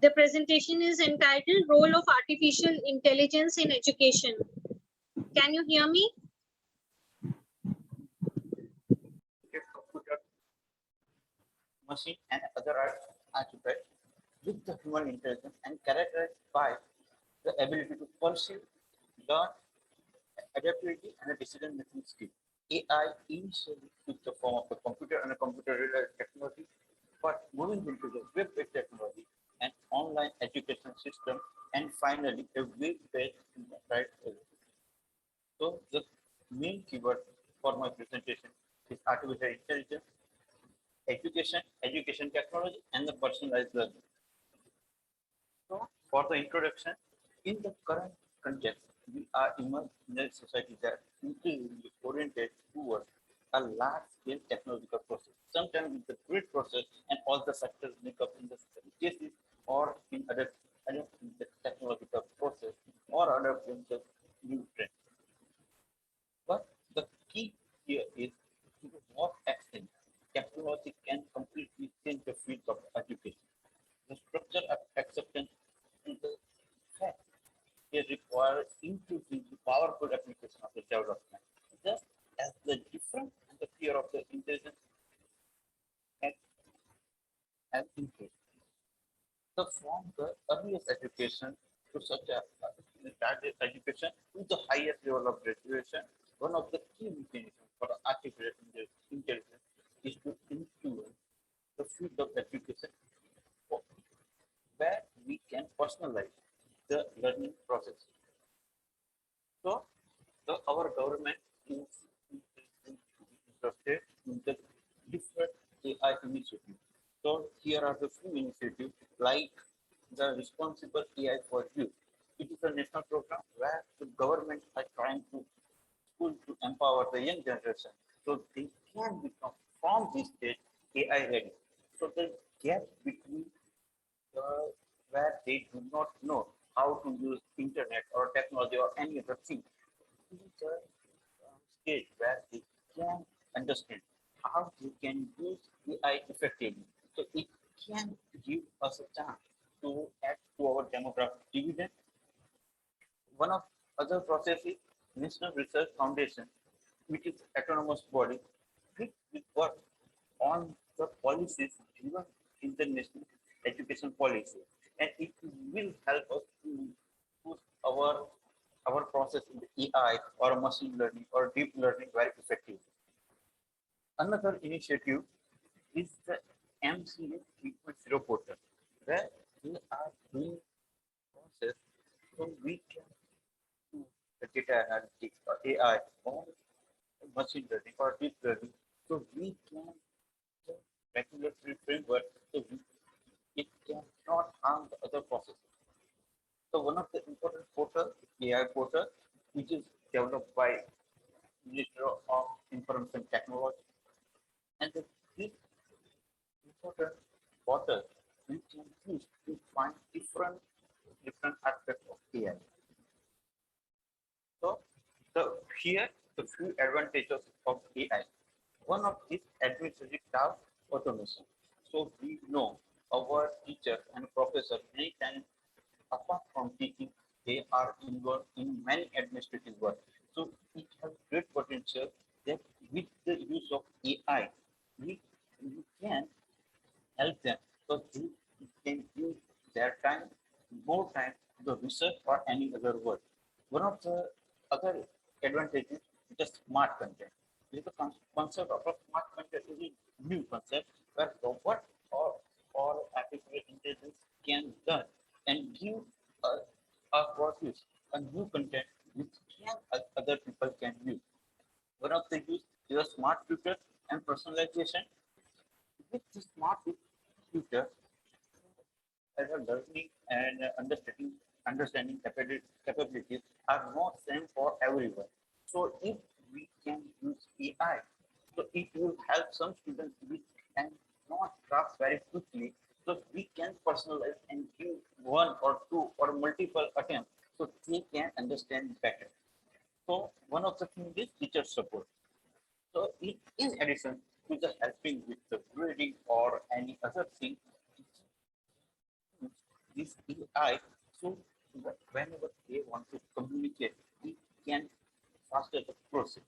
The presentation is entitled Role of Artificial Intelligence in Education. Can you hear me? Computer, machine, and other artifacts with the human intelligence and characterized by the ability to perceive, learn, adaptability, and a decision-making skill. AI initially took the form of a computer and a computer-related technology, but moving into the web-based technology and online education system, and finally a web-based enterprise solution. So the main keyword for my presentation is artificial intelligence, education technology, and the personalized learning. So, for the introduction, in the current context, we are immersed in a society that increasingly oriented towards a large-scale technological process. Sometimes it's a great process, and all the sectors make up in the cases or in adopting the technological process or adopting the new trend. But the key here is to the what extent technology can completely change the field of education. The structure of acceptance to the fact it requires increasingly powerful application of the development. Just as the difference and the fear of the intelligence has increased. So from the earliest education to such a target education to the highest level of graduation, one of the key mechanisms for the artificial intelligence is to influence the field of education where we can personalize the learning process. So, our government is interested in the different AI initiatives. So, here are the few initiatives like the Responsible AI for Youth. It is a national program where the government are trying to school to empower the young generation so they can become from this stage AI ready. So the gap between where they do not know how to use internet or technology or any other thing. This is the stage where they can understand how they can use AI effectively. So it can give us a chance to add to our demographic dividend. One of other processes, National Research Foundation, which is autonomous body, which will work on the policies given in the national education policy, and it will help us to push our process in the AI or machine learning or deep learning very effectively. Another initiative is the MCA 3.0 portal, where we are doing process so we can do the data analytics or AI or machine learning or deep learning, so we can the regulatory framework so it cannot harm the other processes. So one of the important portal, AI portal, which is developed by Minister of Information Technology, and this important portal we can use to find different aspects of AI. So here the few advantages of AI. One of these administrative task automation. So we know our teachers and professors many times apart from teaching, they are involved in many administrative work. So it has great potential that with the use of AI, we can help them so they can use their time, more time to the research or any other work. One of the other advantages is the smart content. The concept of a smart content is a new concept where robot or artificial intelligence can learn and give produce a new content which can other people can use. One of the use your smart tutor and personalization. With the smart tutor, as a learning and understanding capabilities are not same for everyone. So if we can use AI, so it will help some students which can not grasp very quickly. So we can personalize and give one or two or multiple attempts so they can understand better. So one of the things is teacher support. So in addition to the helping with the grading or any other thing, this AI, so whenever they want to communicate, it can faster the process.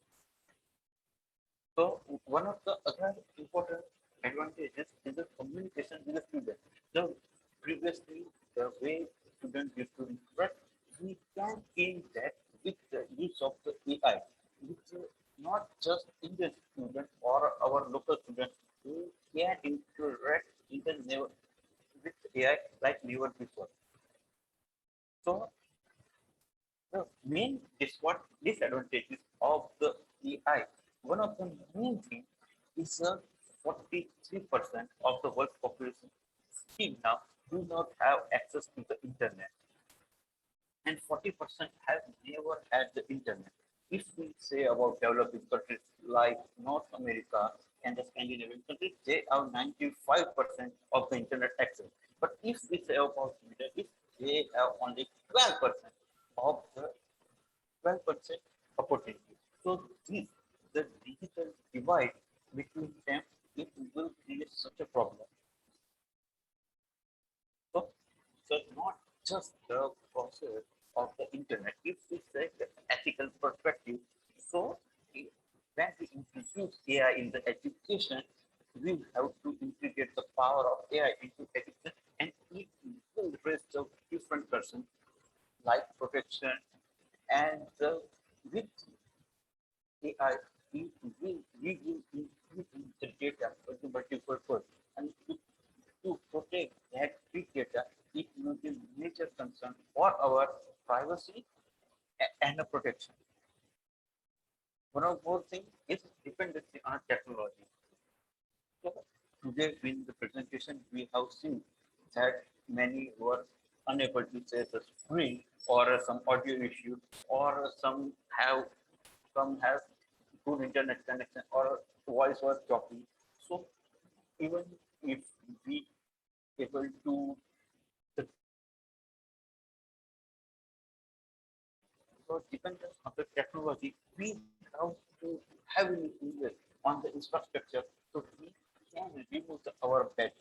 So one of the other important advantages is the communication with the student. So previously, the way students used to interact, we can change that with the use of the AI, which not just Indian students or our local students who can interact even never with AI like never before. So the main disadvantages of the AI, one of the main things is 43% of the world population still now do not have access to the internet, and 40% have never had the internet. If we say about developing countries like North America and the Scandinavian countries, they have 95% of the internet access. But if we say about Middle East, they have only 12% of the 12% opportunity. So this, the digital divide between them, it will create such a problem. So, so not just the process of the internet, if we say the ethical perspective, so when we introduce AI in the education, we have to integrate the power of AI into education, and it will raise the different person like protection and with AI, we will include the data for the multi-purpose, and to protect that big data, it will be major concern for our privacy and the protection. One of more thing is dependency on technology. So today in the presentation, we have seen that many were unable to say the screen or some audio issue, or some have good internet connection or voice was choppy. So even if we able to the so dependence on the technology, we have to heavily invest on the infrastructure so we can remove our bed.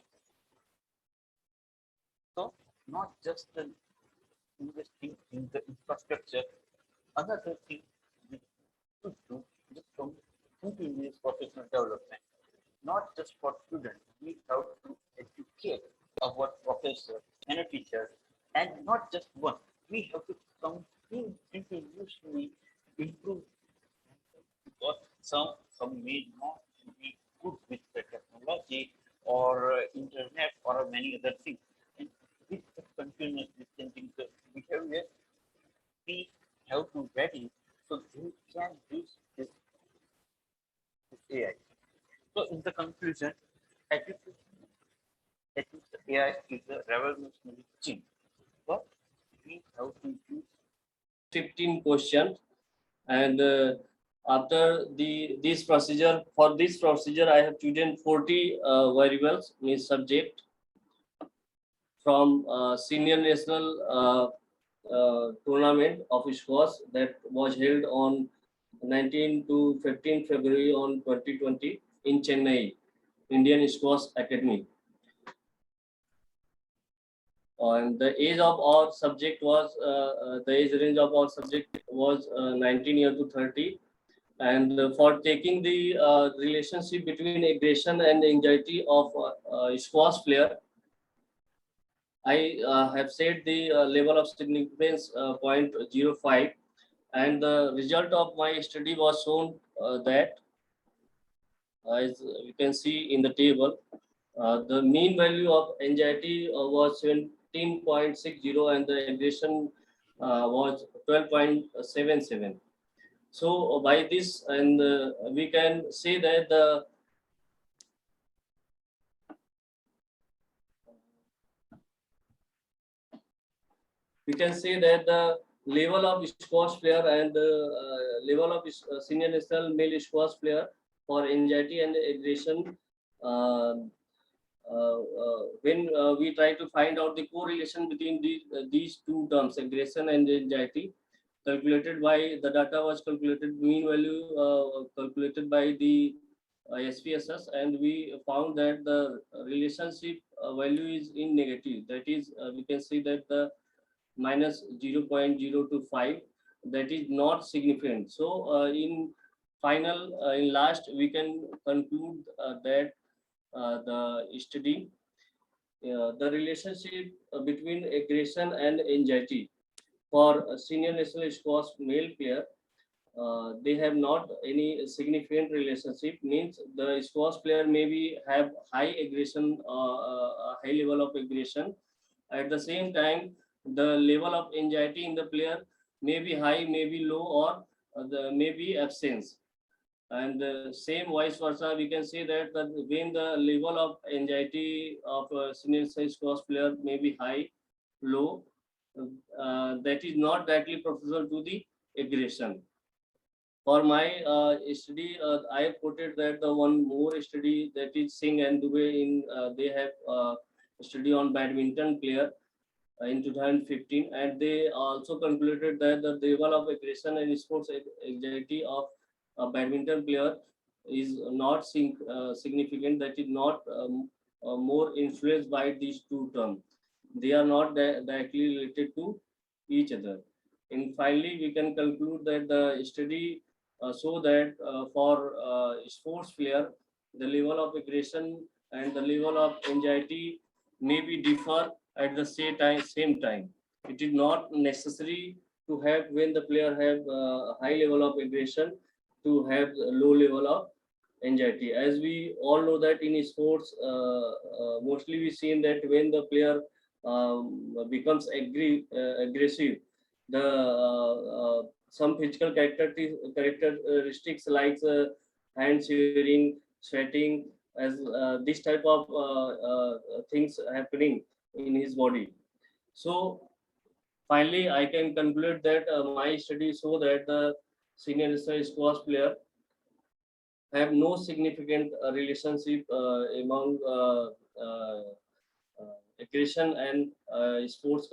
So not just the investing in the infrastructure, another thing we should do is continuous professional development. Not just for students, we have to educate our professors and teachers, and not just one. We have to continuously improve, because some may not be good with the technology or internet or many other things. And with the continuously changing the behavior, we have to ready so we can use this AI. So in the conclusion, education, AI is a revolutionary change. But we have to use 15 questions, and after this procedure, for this procedure I have chosen 40 variables, means subject from senior national tournament of squash that was held on 19 to 15 February on 2020 in Chennai, Indian Squash Academy. And the age of our subject was the age range of our subject was 19 year to 30. And for taking the relationship between aggression and anxiety of squash player, I have set the level of significance 0.05, and the result of my study was shown that, as you can see in the table, the mean value of anxiety was 17.60, and the aggression was 12.77. So by this, and we can say that the level of squash player and the level of senior national male squash player for anxiety and aggression, uh, when we try to find out the correlation between these two terms, aggression and anxiety, calculated by the data was calculated, mean value calculated by the SPSS, and we found that the relationship value is in negative. That is, we can see that the minus 0.025, that is not significant. So in final, in last, we can conclude that the study, the relationship between aggression and anxiety for a senior national squash male player, they have not any significant relationship. Means the squash player maybe have high aggression, high level of aggression. At the same time, the level of anxiety in the player may be high, may be low, or the may be absence. And same vice versa, we can say that when the level of anxiety of a senior size squash player may be high, low, that is not directly proportional to the aggression. For my study, I have quoted that the one more study, that is Singh and Dubey, in they have study on badminton player in 2015, and they also concluded that the level of aggression and sports anxiety of a badminton player is not significant. That is not more influenced by these two terms. They are not directly related to each other. And finally, we can conclude that the study show that for sports player, the level of aggression and the level of anxiety may be differ at the same time. It is not necessary to have, when the player have a high level of aggression, to have a low level of anxiety. As we all know that in sports, mostly we seen that when the player becomes aggressive, the some physical characteristics like hand shivering, sweating, as this type of things happening in his body. So finally, I can conclude that my studies show that the senior national squash player have no significant relationship among aggression and sports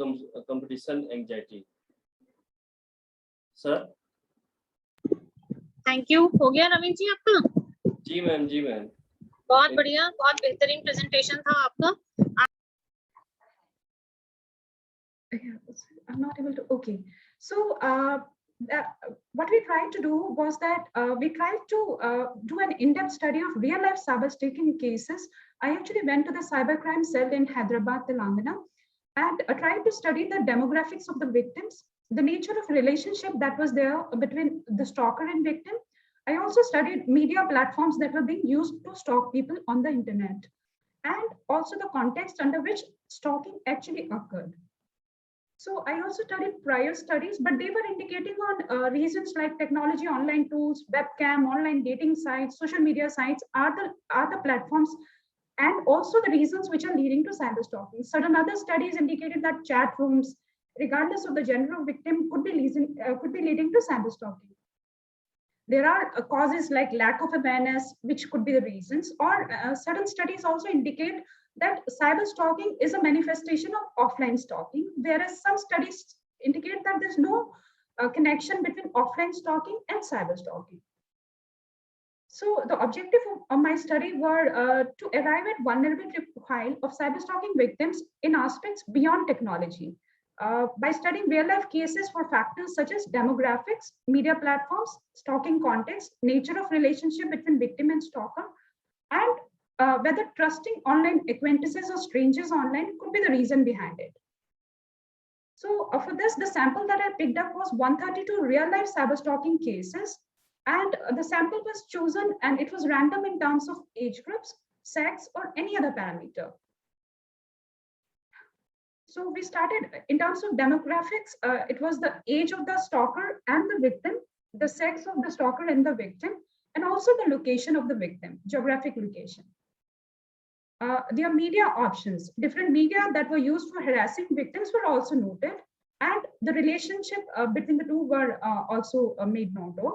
competition anxiety. Sir? Thank you. हो गया नवीन जी आपका? जी ma'am, जी ma'am. बहुत बढ़िया, बहुत बेहतरीन presentation था आपका। I'm not able to. Okay, so what we tried to do was that we tried to do an in-depth study of real-life cyber-stalking cases. I actually went to the cybercrime cell in Hyderabad, Telangana, and tried to study the demographics of the victims, the nature of relationship that was there between the stalker and victim. I also studied media platforms that were being used to stalk people on the internet, and also the context under which stalking actually occurred. So I also studied prior studies, but they were indicating on reasons like technology, online tools, webcam, online dating sites, social media sites are the platforms, and also the reasons which are leading to cyber stalking. Certain other studies indicated that chat rooms, regardless of the gender of victim, could be leading to cyber stalking. There are causes like lack of awareness, which could be the reasons, or certain studies also indicate that cyber stalking is a manifestation of offline stalking, whereas some studies indicate that there's no connection between offline stalking and cyber stalking. So the objective of my study were to arrive at vulnerability profile of cyber stalking victims in aspects beyond technology. By studying real-life cases for factors such as demographics, media platforms, stalking context, nature of relationship between victim and stalker, and whether trusting online acquaintances or strangers online could be the reason behind it. So for this, the sample that I picked up was 132 real-life cyber stalking cases, and the sample was chosen and it was random in terms of age groups, sex, or any other parameter. So we started in terms of demographics, it was the age of the stalker and the victim, the sex of the stalker and the victim, and also the location of the victim, geographic location. Their media options, different media that were used for harassing victims were also noted, and the relationship between the two were also made note of.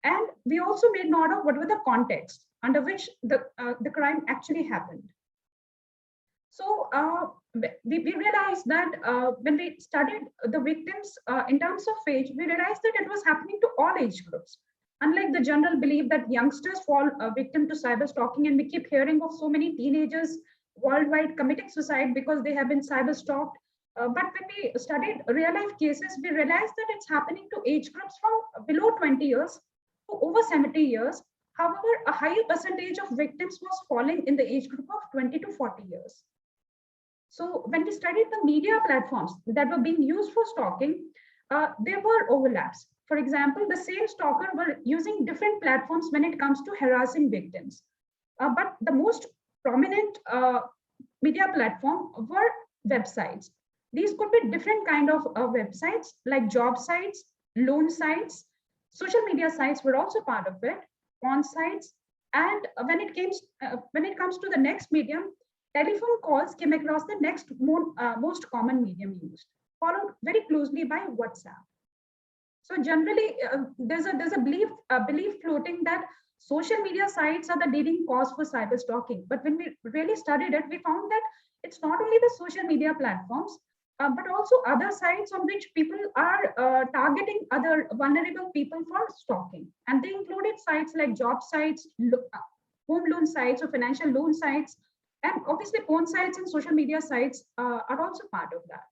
And we also made note of what were the context under which the crime actually happened. So we realized that when we studied the victims in terms of age, we realized that it was happening to all age groups. Unlike the general belief that youngsters fall victim to cyber stalking, and we keep hearing of so many teenagers worldwide committing suicide because they have been cyber stalked. But when we studied real life cases, we realized that it's happening to age groups from below 20 years to over 70 years. However, a higher percentage of victims was falling in the age group of 20 to 40 years. So when we studied the media platforms that were being used for stalking, there were overlaps. For example, the same stalker were using different platforms when it comes to harassing victims. But the most prominent media platform were websites. These could be different kind of websites like job sites, loan sites, social media sites were also part of it, porn sites, and when it comes to the next medium, telephone calls came across the next most common medium used, followed very closely by WhatsApp. So generally, there's a belief floating that social media sites are the leading cause for cyber stalking. But when we really studied it, we found that it's not only the social media platforms, but also other sites on which people are targeting other vulnerable people for stalking. And they included sites like job sites, home loan sites or financial loan sites, and obviously porn sites and social media sites are also part of that.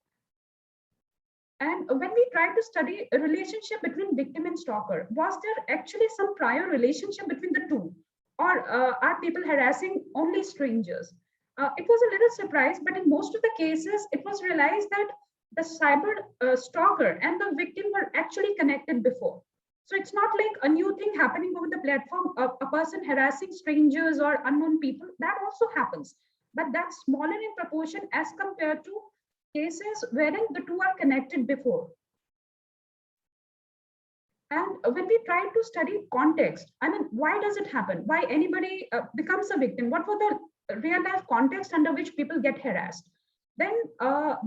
And when we tried to study a relationship between victim and stalker, was there actually some prior relationship between the two? Or are people harassing only strangers? It was a little surprise, but in most of the cases, it was realized that the cyber stalker and the victim were actually connected before. So it's not like a new thing happening over the platform, a person harassing strangers or unknown people, that also happens. But that's smaller in proportion as compared to cases wherein the two are connected before. And when we try to study context, I mean, why does it happen? Why anybody becomes a victim? What were the real life context under which people get harassed? Then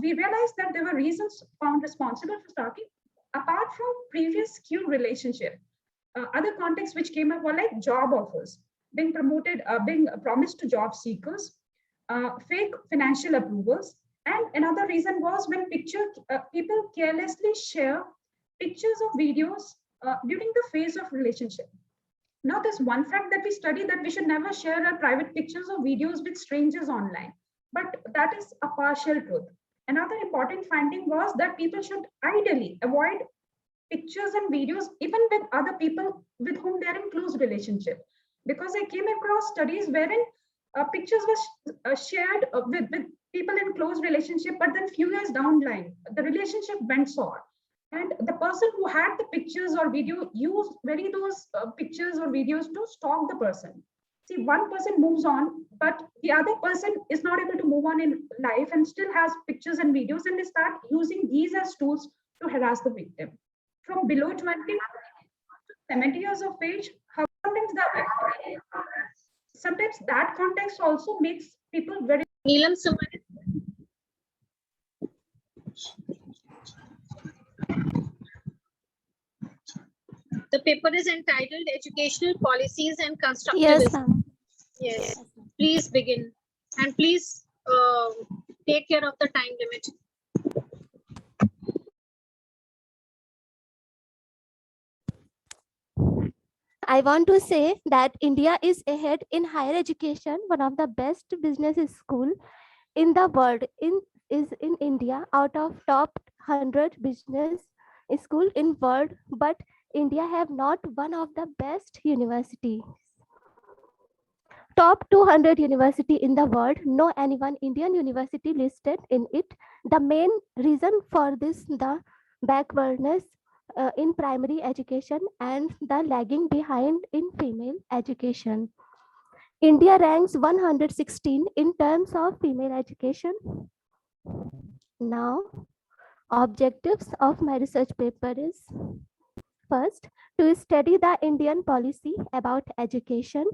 we realized that there were reasons found responsible for stalking apart from previous skewed relationship. Other contexts which came up were like job offers, being promoted, being promised to job seekers, fake financial approvals. And another reason was when people carelessly share pictures or videos during the phase of relationship. Now, there's one fact that we study that we should never share our private pictures or videos with strangers online, but that is a partial truth. Another important finding was that people should ideally avoid pictures and videos even with other people with whom they're in close relationship, because I came across studies wherein pictures were shared with people in close relationship, but then few years down the line, the relationship went sour. And the person who had the pictures or video used those pictures or videos to stalk the person. See, one person moves on, but the other person is not able to move on in life and still has pictures and videos, and they start using these as tools to harass the victim. From below 20 to 70 years of age, sometimes that context also makes people very... Neelam, the paper is entitled Educational Policies and Constructivism. Yes, ma'am. Yes, please begin. And please take care of the time limit. I want to say that India is ahead in higher education. One of the best business school in the world is in India, out of top 100 business school in world, but India have not one of the best universities. Top 200 university in the world, no anyone Indian university listed in it. The main reason for this, the backwardness in primary education and the lagging behind in female education. India ranks 116 in terms of female education. Now, objectives of my research paper is: First, to study the Indian policy about education,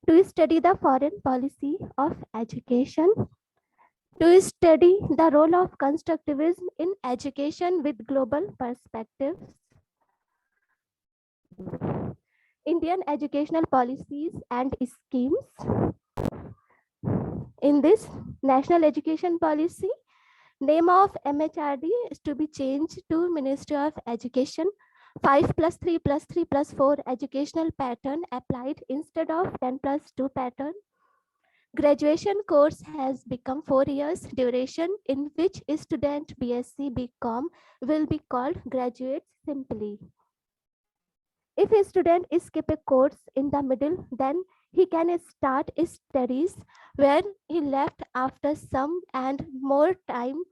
to study the foreign policy of education, to study the role of constructivism in education with global perspectives, Indian educational policies and schemes. In this national education policy, name of MHRD is to be changed to Ministry of Education. 5+3+3+4 educational pattern applied instead of 10+2 pattern. Graduation course has become 4 years duration, in which student BSc BCom will be called graduates simply. If a student skip a course in the middle, then he can start his studies where he left after some and more time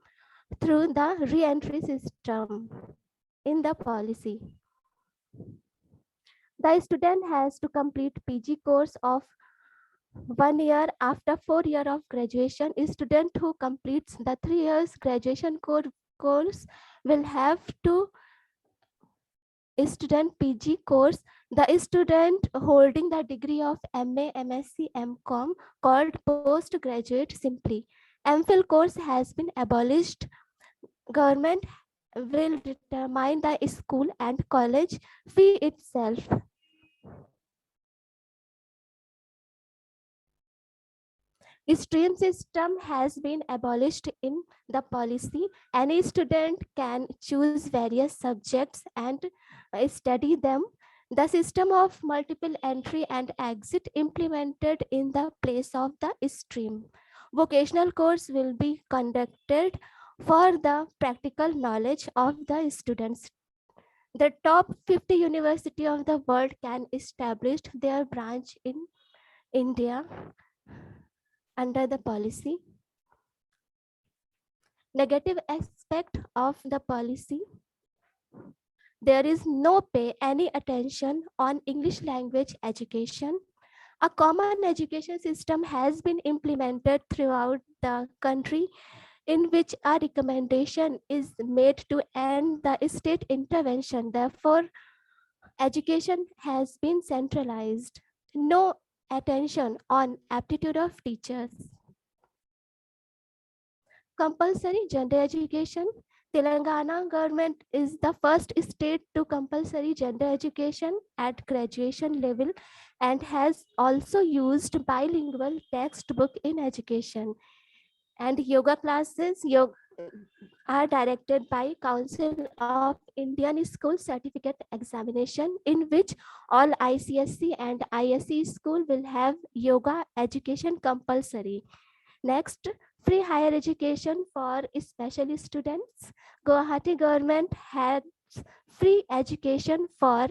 through the re-entry system in the policy. The student has to complete PG course of 1 year after 4 years of graduation. A student who completes the 3 years graduation course will have to student PG course. The student holding the degree of MA, MSc, MCom called postgraduate simply. MPhil course has been abolished. Government will determine the school and college fee itself. Stream system has been abolished in the policy. Any student can choose various subjects and study them. The system of multiple entry and exit implemented in the place of the stream. Vocational course will be conducted for the practical knowledge of the students. The top 50 universities of the world can establish their branch in India under the policy. Negative aspect of the policy: there is no pay any attention on English language education. A common education system has been implemented throughout the country, in which a recommendation is made to end the state intervention. Therefore, education has been centralized. No attention on aptitude of teachers. Compulsory gender education. Telangana government is the first state to compulsory gender education at graduation level and has also used bilingual textbook in education. And yoga classes are directed by Council of Indian School Certificate Examination, in which all ICSC and ISC school will have yoga education compulsory. Next, free higher education for special students. Guwahati government has free education for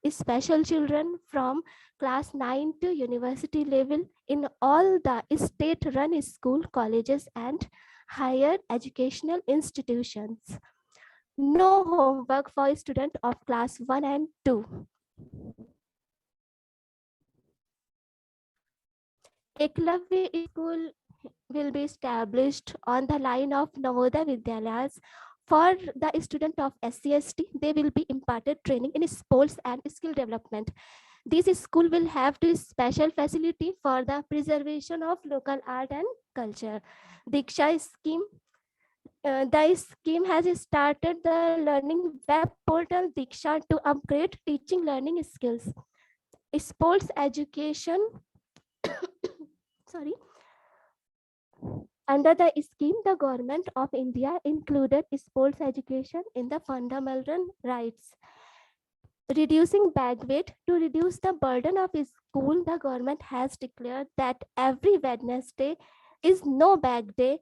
special children from class 9 to university level in all the state-run school, colleges, and higher educational institutions. No homework for students of class 1 and 2. Eklavya school will be established on the line of Navodaya Vidyalayas. For the student of SC/ST, they will be imparted training in sports and skill development. This school will have to special facility for the preservation of local art and culture. Diksha Scheme. The scheme has started the learning web portal Diksha to upgrade teaching learning skills. Sports education. Sorry. Under the scheme, the government of India included sports education in the fundamental rights. Reducing bag weight. To reduce the burden of school, the government has declared that every Wednesday is no bag day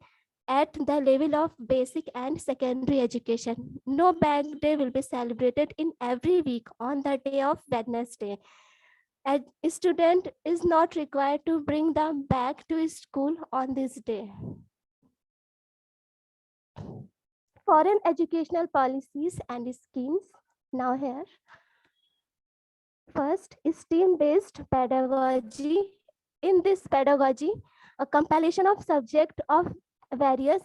at the level of basic and secondary education. No bag day will be celebrated in every week on the day of Wednesday. A student is not required to bring the bag to school on this day. Foreign educational policies and schemes. Now here. First, STEAM-based pedagogy. In this pedagogy, a compilation of subject of various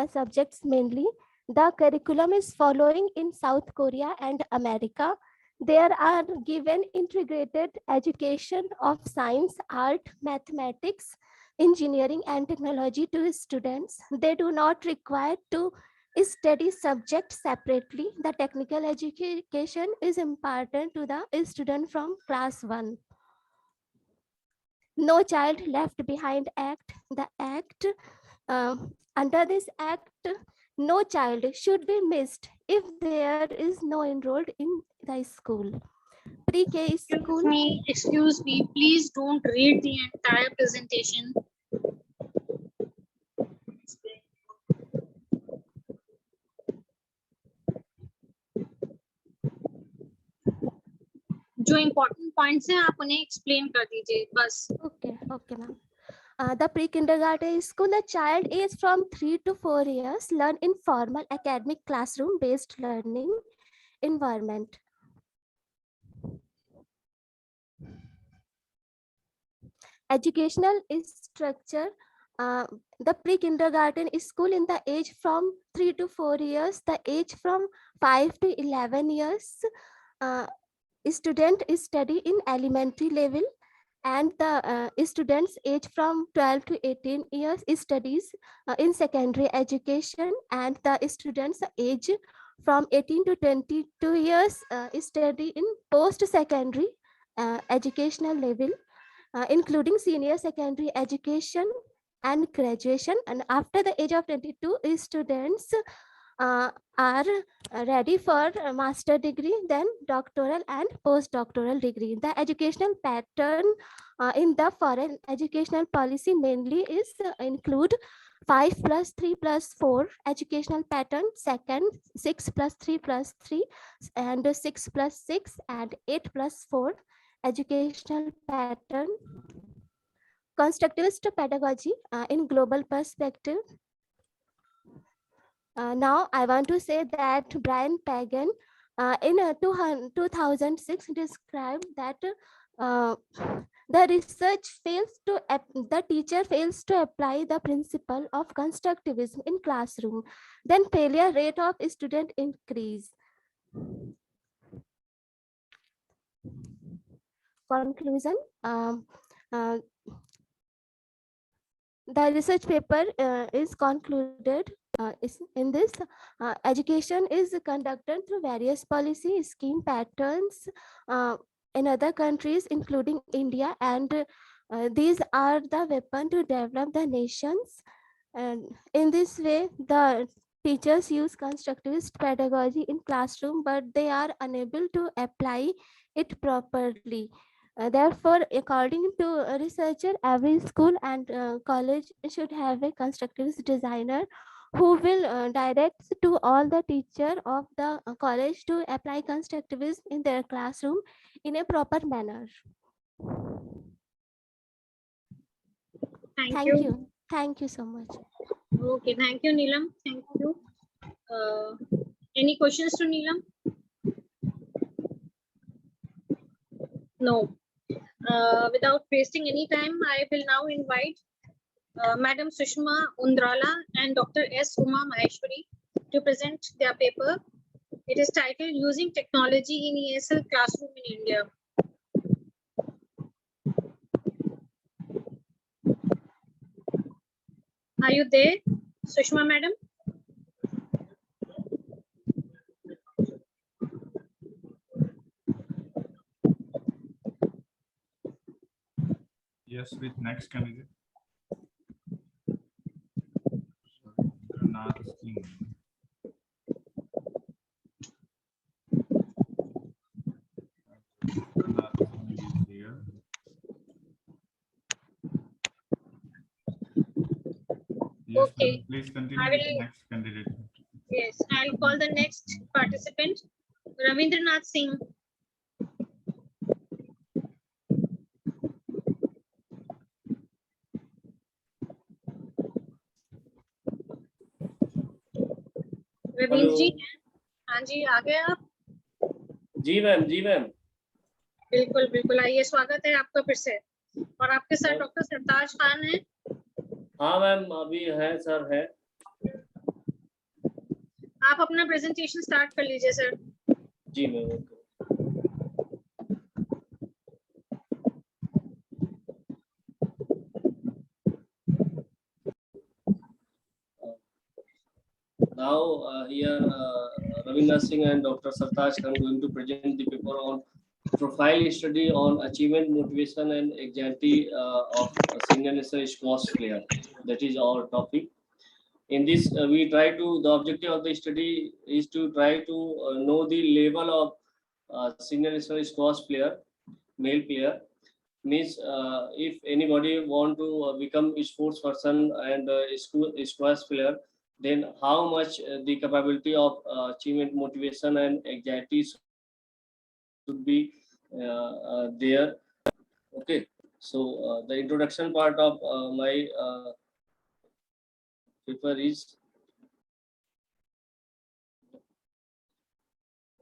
subjects mainly. The curriculum is following in South Korea and America. There are given integrated education of science, art, mathematics, engineering, and technology to students. They do not require to study subjects separately. The technical education is imparted to the student from class 1. No Child Left Behind Act. The act, under this act, no child should be missed if there is no enrolled in the school. Pre-K school. Excuse me, please don't read the entire presentation. जो important points हैं आप उन्हें explain कर दीजिए बस. Okay, ma'am. The pre-kindergarten school, the child is from 3 to 4 years, learn in formal academic classroom-based learning environment. Educational structure, the pre-kindergarten school in the age from 3 to 4 years, the age from 5 to 11 years, student study in elementary level, and the students age from 12 to 18 years studies in secondary education, and the students age from 18 to 22 years study in post-secondary educational level, including senior secondary education and graduation. And after the age of 22, students are ready for a master degree, then doctoral and postdoctoral degree. The educational pattern in the foreign educational policy mainly is include 5+3+4 educational pattern, second 6+3+3 and 6+6 and 8+4 educational pattern. Constructivist pedagogy in global perspective. Now I want to say that Brian Pagan in 2006 described that the teacher fails to apply the principle of constructivism in classroom, then failure rate of student increase. Conclusion, the research paper is concluded in this. Education is conducted through various policy scheme patterns in other countries, including India, and these are the weapon to develop the nations. And in this way, the teachers use constructivist pedagogy in classroom, but they are unable to apply it properly. Therefore, according to a researcher, every school and college should have a constructivist designer who will direct to all the teacher of the college to apply constructivism in their classroom in a proper manner. Thank you. Thank you so much. Okay, thank you, Neelam. Thank you. Any questions to Neelam? No. Without wasting any time, I will now invite Madam Sushma Undrala and Dr. S. Uma Maheshwari to present their paper. It is titled Using Technology in ESL Classroom in India. Are you there, Sushma Madam? Yes, with next candidate. Scheme. Yes, okay. Please continue with the next candidate. Yes, I'll call the next participant, Ravindranath Singh. Ravindra जी, हाँ जी, आ गए आप? जी ma'am, जी ma'am. बिल्कुल बिल्कुल, आइए, स्वागत है आपका फिर से। और आपके साथ डॉक्टर सरताज खान है। हाँ मैम, अभी है सर है। आप अपना प्रेजेंटेशन स्टार्ट कर लीजिए सर। जी मैं वो Now here Ravindra Singh and Dr. Sartaj are going to present the paper on profile study on achievement, motivation, and anxiety of a senior national squash player. That is our topic. In this, we try to, the objective of the study is to try to know the level of senior national squash player, male player. Means if anybody want to become a sports person and a squash player, then how much the capability of achievement, motivation, and anxiety should be there. Okay, so the introduction part of my paper is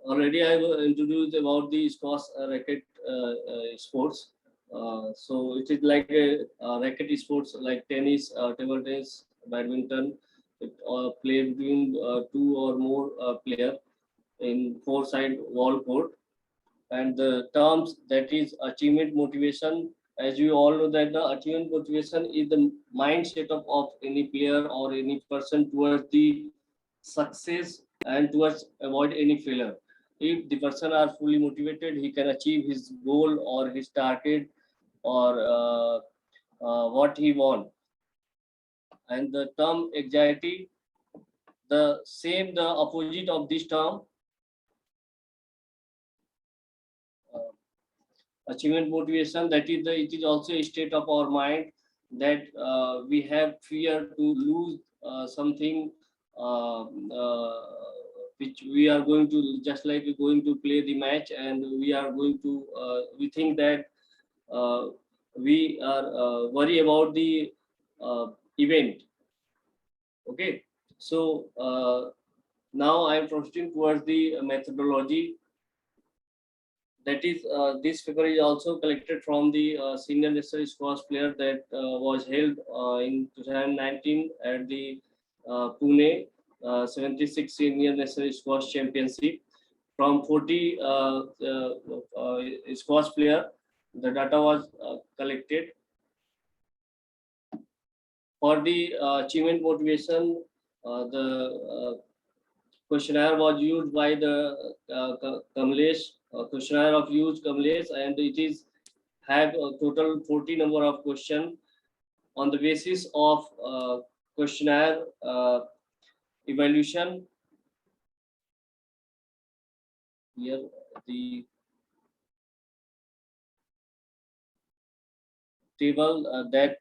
already I have introduced about the squash racket sports. So it is like a racket sports like tennis, table tennis, badminton. It play between two or more player in four-side wall court. And the terms that is achievement motivation, as you all know that the achievement motivation is the mindset of any player or any person towards the success and towards avoid any failure. If the person are fully motivated, he can achieve his goal or his target or what he want. And the term anxiety, the same, the opposite of this term. Achievement motivation, that is the, it is also a state of our mind that we have fear to lose something which we are going to, just like we're going to play the match and we are going to we think that we are worry about the event. Okay, so now I am proceeding towards the methodology. That is, this figure is also collected from the senior national squash player that was held in 2019 at the Pune 76 senior national squash championship. From 40 squash player, the data was collected. For the achievement motivation, the questionnaire was used by the Kamlesh, questionnaire of use Kamlesh, and it is have a total 40 number of question. On the basis of questionnaire evaluation, here the table that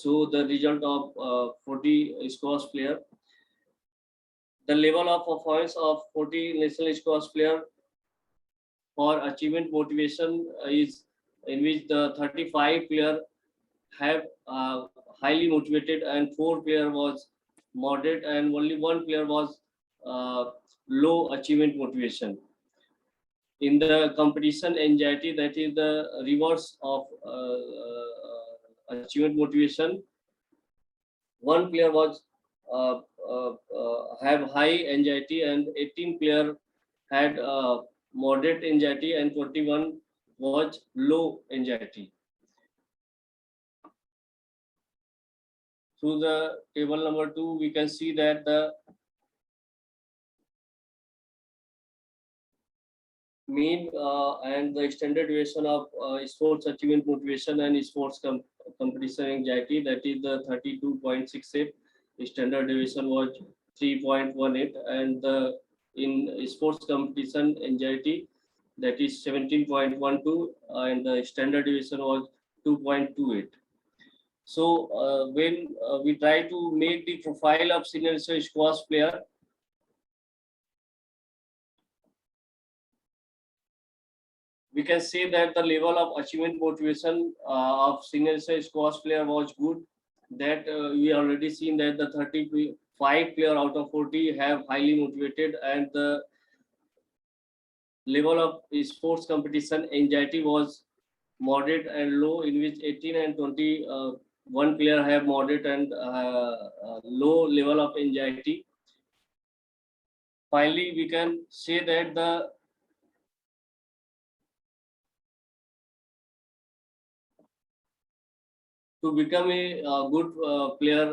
show the result of 40 squash player. The level of performance of 40 national squash player for achievement motivation is in which the 35 player have highly motivated and 4 player was moderate and only 1 player was low achievement motivation. In the competition anxiety, that is the reverse of achievement motivation, 1 player was have high anxiety and 18 player had moderate anxiety and 21 was low anxiety. Through the table number 2, we can see that the mean and the standard duration of sports achievement motivation and sports competition anxiety, that is the 32.68. Standard deviation was 3.18, and the in sports competition anxiety, that is 17.12, and the standard deviation was 2.28. So when we try to make the profile of senior squash player, we can say that the level of achievement motivation of senior squash player was good. That we already seen that the 35 player out of 40 have highly motivated, and the level of sports competition anxiety was moderate and low, in which 18 and 21 player have moderate and low level of anxiety. finally we can say that to become a good player,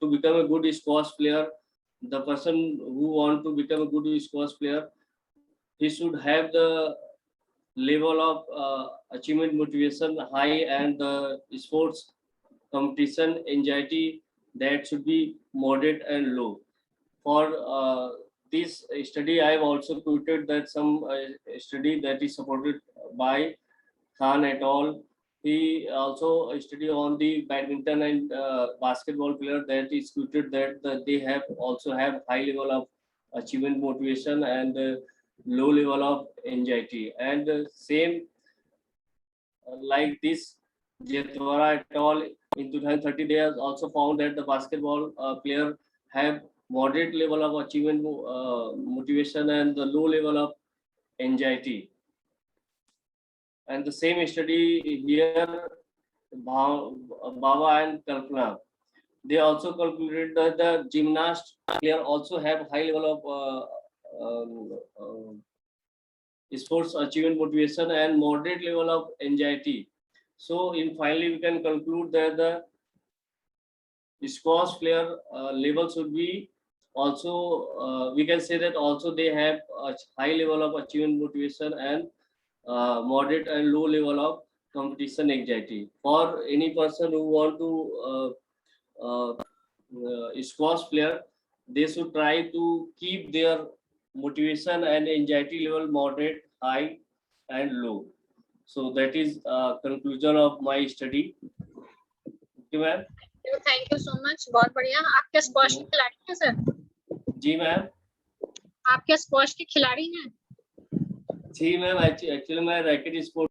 to become a good squash player, the person who want to become a good squash player, he should have the level of achievement motivation high, and the sports competition anxiety that should be moderate and low. For this study, I have also quoted that some study that is supported by Khan et al. He also studied on the badminton and basketball player that is quoted that they have also have high level of achievement motivation and low level of anxiety. And same like this, Jetwara et al. In 2030, they have also found that the basketball player have moderate level of achievement motivation and the low level of anxiety. And the same study here, Baba and Kalpana, they also concluded that the gymnast player also have high level of sports achievement motivation and moderate level of anxiety. So in finally we can conclude that the squash player level should be also we can say that also they have a high level of achievement motivation and moderate and low level of competition anxiety. For any person who want to squash player, they should try to keep their motivation and anxiety level moderate, high, and low. So that is conclusion of my study. Okay, ma'am. Thank you so much, बहुत बढ़िया। आप क्या squash के खिलाड़ी हैं sir? जी ma'am. आप क्या squash के खिलाड़ी हैं? जी मैम, एक्चुअली मैं racket sport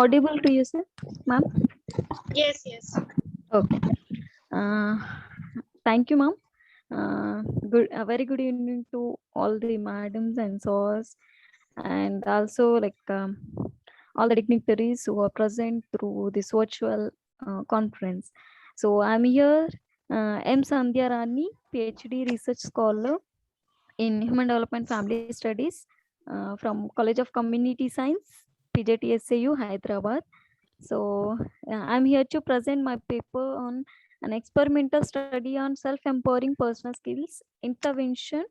audible to you, sir, ma'am? Yes, yes. Okay. Thank you, ma'am. A very good evening to all the madams and sirs, and also like all the dignitaries who are present through this virtual conference. So I'm here, M. Sandhya Rani, PhD research scholar in Human Development Family Studies from College of Community Science, PJTSAU, Hyderabad. So I'm here to present my paper on an experimental study on self-empowering personal skills, intervention,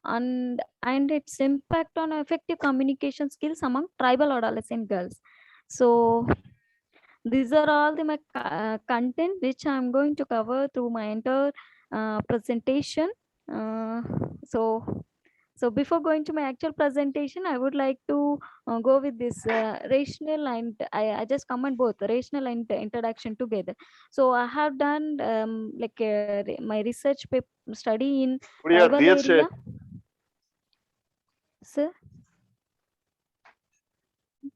and its impact on effective communication skills among tribal adolescent girls. So these are all the my content which I'm going to cover through my entire presentation. So before going to my actual presentation, I would like to go with this rational and I just combine both rational and introduction together. So I have done my research paper study in tribal area. Sir,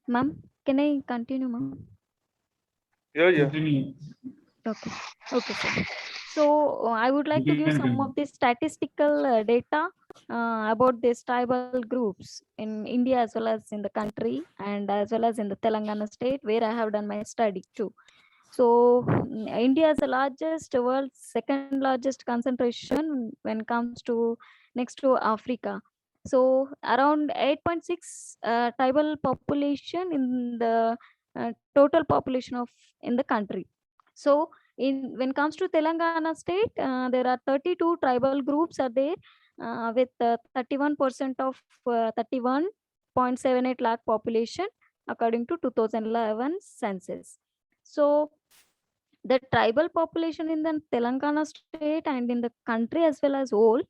ma'am, can I continue, ma'am? Yeah. Okay. Okay, sir. So I would like to give some of the statistical data about these tribal groups in India as well as in the country and as well as in the Telangana state where I have done my study too. So India is the largest, world's second largest concentration when it comes to next to Africa. So around 8.6 tribal population in the total population of in the country. So when it comes to Telangana state, there are 32 tribal groups are there with 31% of 31.78 lakh population according to 2011 census. So the tribal population in the Telangana state and in the country as well as whole,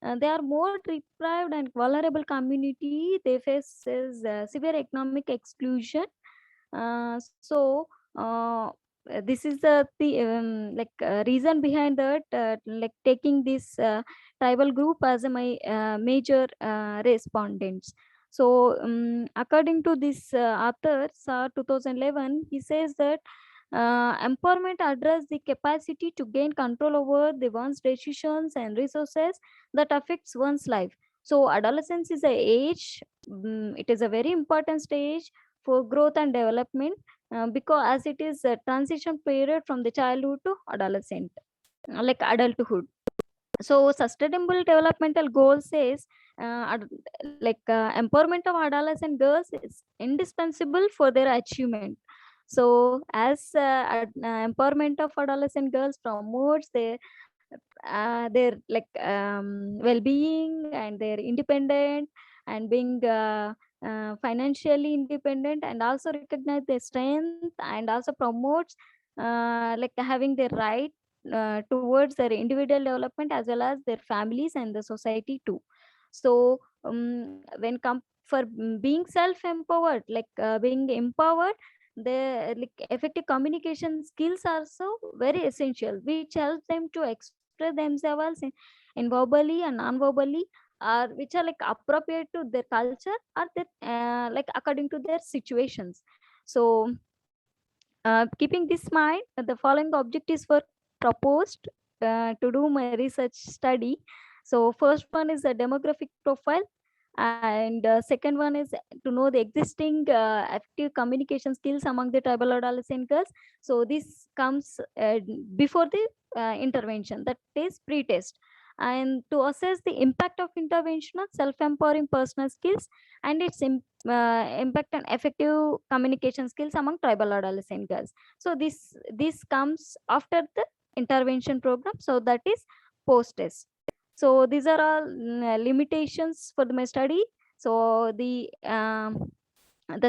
they are more deprived and vulnerable community. They face severe economic exclusion. So this is the reason behind that, like taking this tribal group as my major respondents. So according to this author 2011, he says that empowerment address the capacity to gain control over the one's decisions and resources that affects one's life. So adolescence is a age, it is a very important stage for growth and development because as it is a transition period from the childhood to adolescent, like adulthood. So sustainable developmental goal says empowerment of adolescent girls is indispensable for their achievement. So as empowerment of adolescent girls promotes their well-being and their independent and being financially independent, and also recognize their strength, and also promotes having their right towards their individual development as well as their families and the society too. So when come for being self-empowered, being empowered, the effective communication skills are so very essential, which helps them to express themselves in verbally and non-verbally, which are appropriate to their culture or their according to their situations. So keeping this mind, the following objectives were proposed to do my research study. So first one is a demographic profile, and second one is to know the existing active communication skills among the tribal adolescent girls. So this comes before the intervention, that is pre-test, and to assess the impact of intervention on self-empowering personal skills and its impact on effective communication skills among tribal adolescent girls. So this comes after the intervention program, so that is post-test. So these are all limitations for my study. So the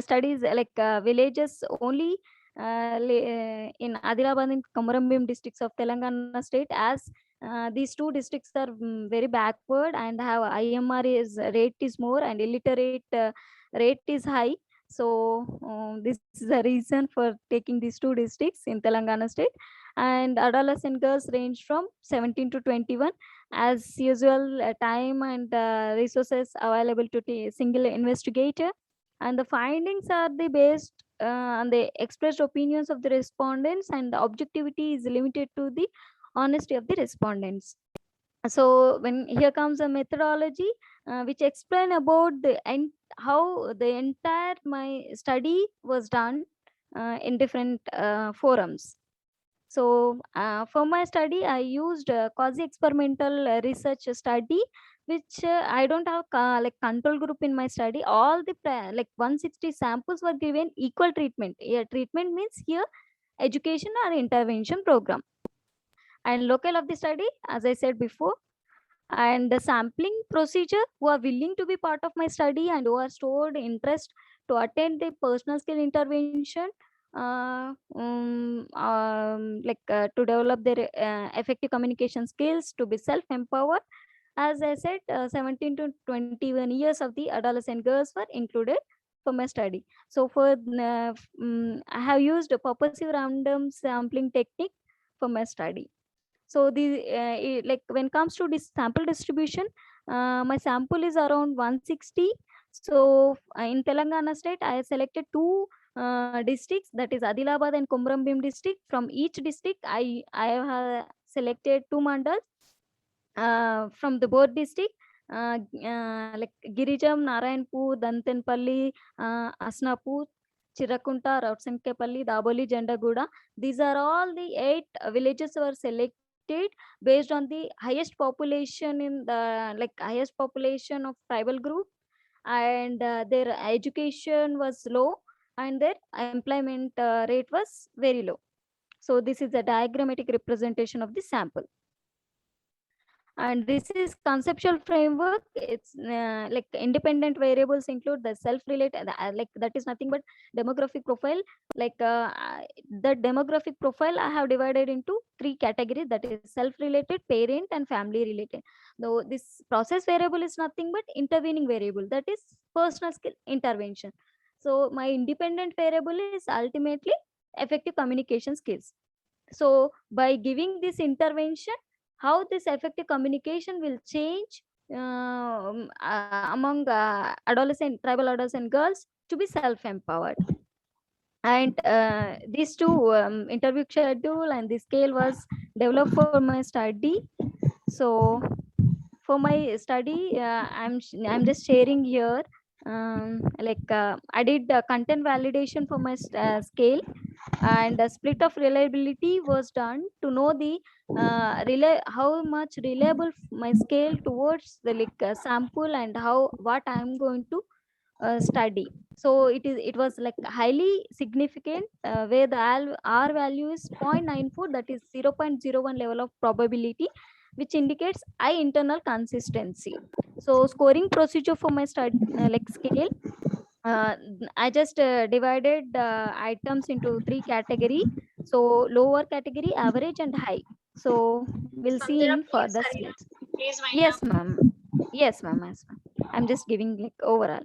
studies villages only in Adilabad and Komarambim districts of Telangana state, as these two districts are very backward and have IMR rate is more and illiterate rate is high. So this is the reason for taking these two districts in Telangana state. And adolescent girls range from 17 to 21. As usual, time and resources available to a single investigator, and the findings are the based on the expressed opinions of the respondents, and the objectivity is limited to the honesty of the respondents. So when here comes a methodology which explain about how the entire my study was done in different forums. So for my study, I used quasi-experimental research study, which I don't have control group in my study. All the 160 samples were given equal treatment. Yeah, treatment means here education or intervention program. And local of the study, as I said before, and the sampling procedure, who are willing to be part of my study and who are stored interest to attend the personal skill intervention to develop their effective communication skills to be self-empowered. As I said, 17 to 21 years of the adolescent girls were included for my study. So for I have used a purposive random sampling technique for my study. So when it comes to this sample distribution, my sample is around 160. So in Telangana state, I selected two districts, that is Adilabad and Komrambim district. From each district, I have selected two mandals from the board district, Girijam, Narayanpur, Dantenpalli, Asnapur, Chirakunta, Rautsankepalli, Daboli, Jandaguda. These are all the 8 villages were selected based on the highest population in the highest population of tribal group, and their education was low and their employment rate was very low. So this is a diagrammatic representation of the sample. And this is conceptual framework. It's independent variables include the self-related, that is nothing but demographic profile. The demographic profile I have divided into 3 categories, that is self-related, parent, and family related. Though this process variable is nothing but intervening variable, that is personal skill intervention. So my independent variable is ultimately effective communication skills. So by giving this intervention, how this effective communication will change among tribal adolescent girls to be self-empowered. And these two interview schedule and the scale was developed for my study. So for my study, I'm just sharing here. I did content validation for my scale. and a split of reliability was done to know the how much reliable my scale towards the sample, and how what I am going to study. So it was like highly significant, where the R value is 0.94, that is 0.01 level of probability, which indicates high internal consistency. So scoring procedure for my scale, uh, I just divided items into three category. So lower category, average, and high. So we'll see Sandhya, in please further hurry up. slides. Please wind Yes, up. ma'am. Yes, ma'am. Yes, ma'am. I'm just giving like overall.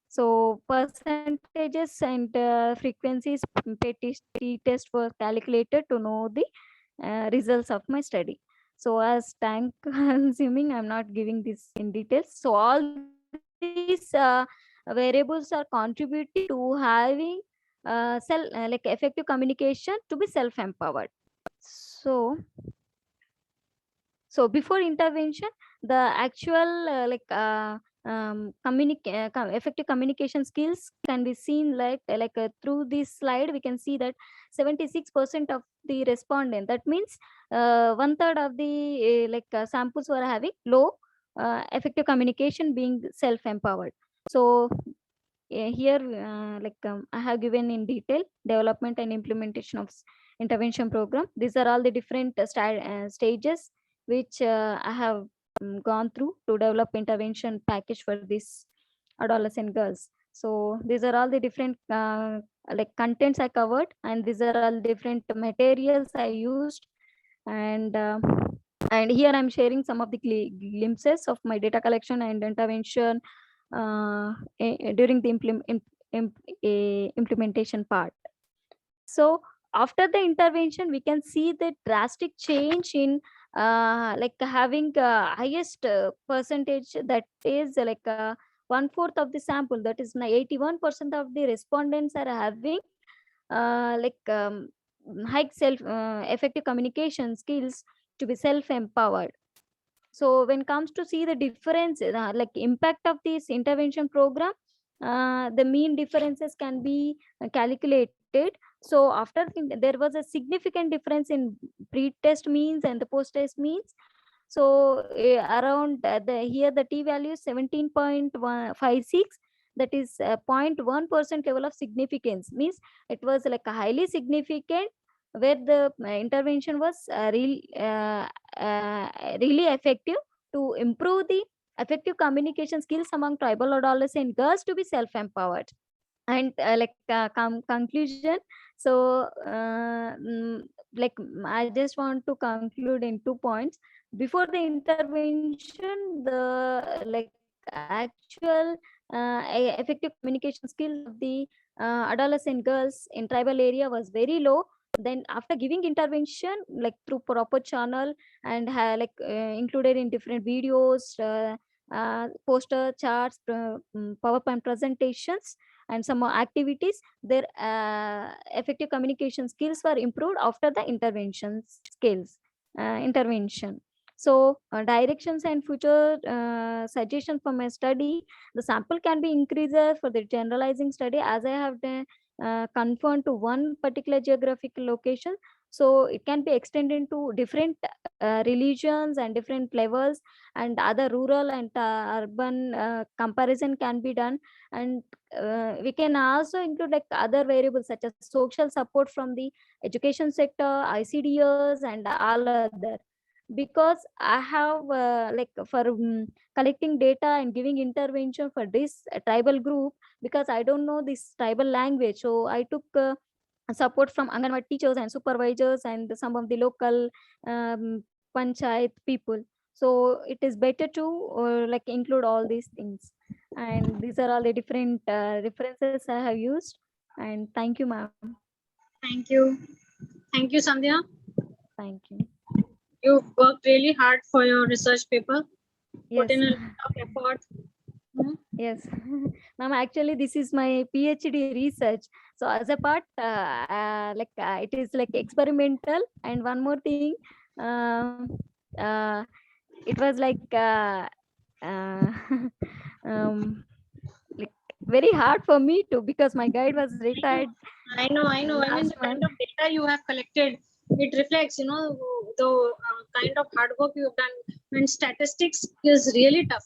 So percentages and frequencies test were calculated to know the results of my study. So as time consuming, I'm not giving this in details. So all these variables are contributing to having effective communication to be self-empowered. So before intervention, the actual effective communication skills can be seen through this slide. We can see that 76% of the respondent, that means one third of the samples were having low effective communication, being self-empowered. So here I have given in detail development and implementation of intervention program. These are all the different stages which I have gone through to develop intervention package for this adolescent girls. So these are all the different contents I covered, and these are all different materials I used. And here I'm sharing some of the glimpses of my data collection and intervention during the implementation part. So after the intervention, we can see the drastic change in having highest percentage, that is one fourth of the sample, that is 81% of the respondents are having high self effective communication skills to be self empowered. So when comes to see the difference, impact of this intervention program, the mean differences can be calculated. So after there was a significant difference in pre-test means and the post-test means. So around the here the t value is 17.56, that is 0.1% level of significance, means it was like a highly significant, where the intervention was really effective to improve the effective communication skills among tribal adolescent girls to be self-empowered. And conclusion, so I just want to conclude in 2 points. Before the intervention, the actual effective communication skills of the adolescent girls in tribal area was very low. Then after giving intervention, through proper channel, and included in different videos, poster charts, PowerPoint presentations, and some more activities, their effective communication skills were improved after the intervention. So directions and future suggestions for my study: the sample can be increased for the generalizing study, as I have confined to one particular geographical location. So it can be extended to different religions and different levels, and other rural and urban comparison can be done. And we can also include other variables such as social support from the education sector, ICDs, and all other. Because I have for collecting data and giving intervention for this tribal group, because I don't know this tribal language, so I took support from Anganwadi teachers and supervisors and some of the local panchayat people. So it is better to include all these things. And these are all the different references I have used. And thank you, ma'am. Thank you. Thank you, Sandhya. Thank you. You worked really hard for your research paper. Yes. Put in a lot of effort. Yes, ma'am. Actually, this is my PhD research. So as a part, it is like experimental. And one more thing, it was like um, like very hard for me too, because my guide was retired I know. I mean, last the kind month. of data you have collected, it reflects, the kind of hard work you've done. And statistics is really tough.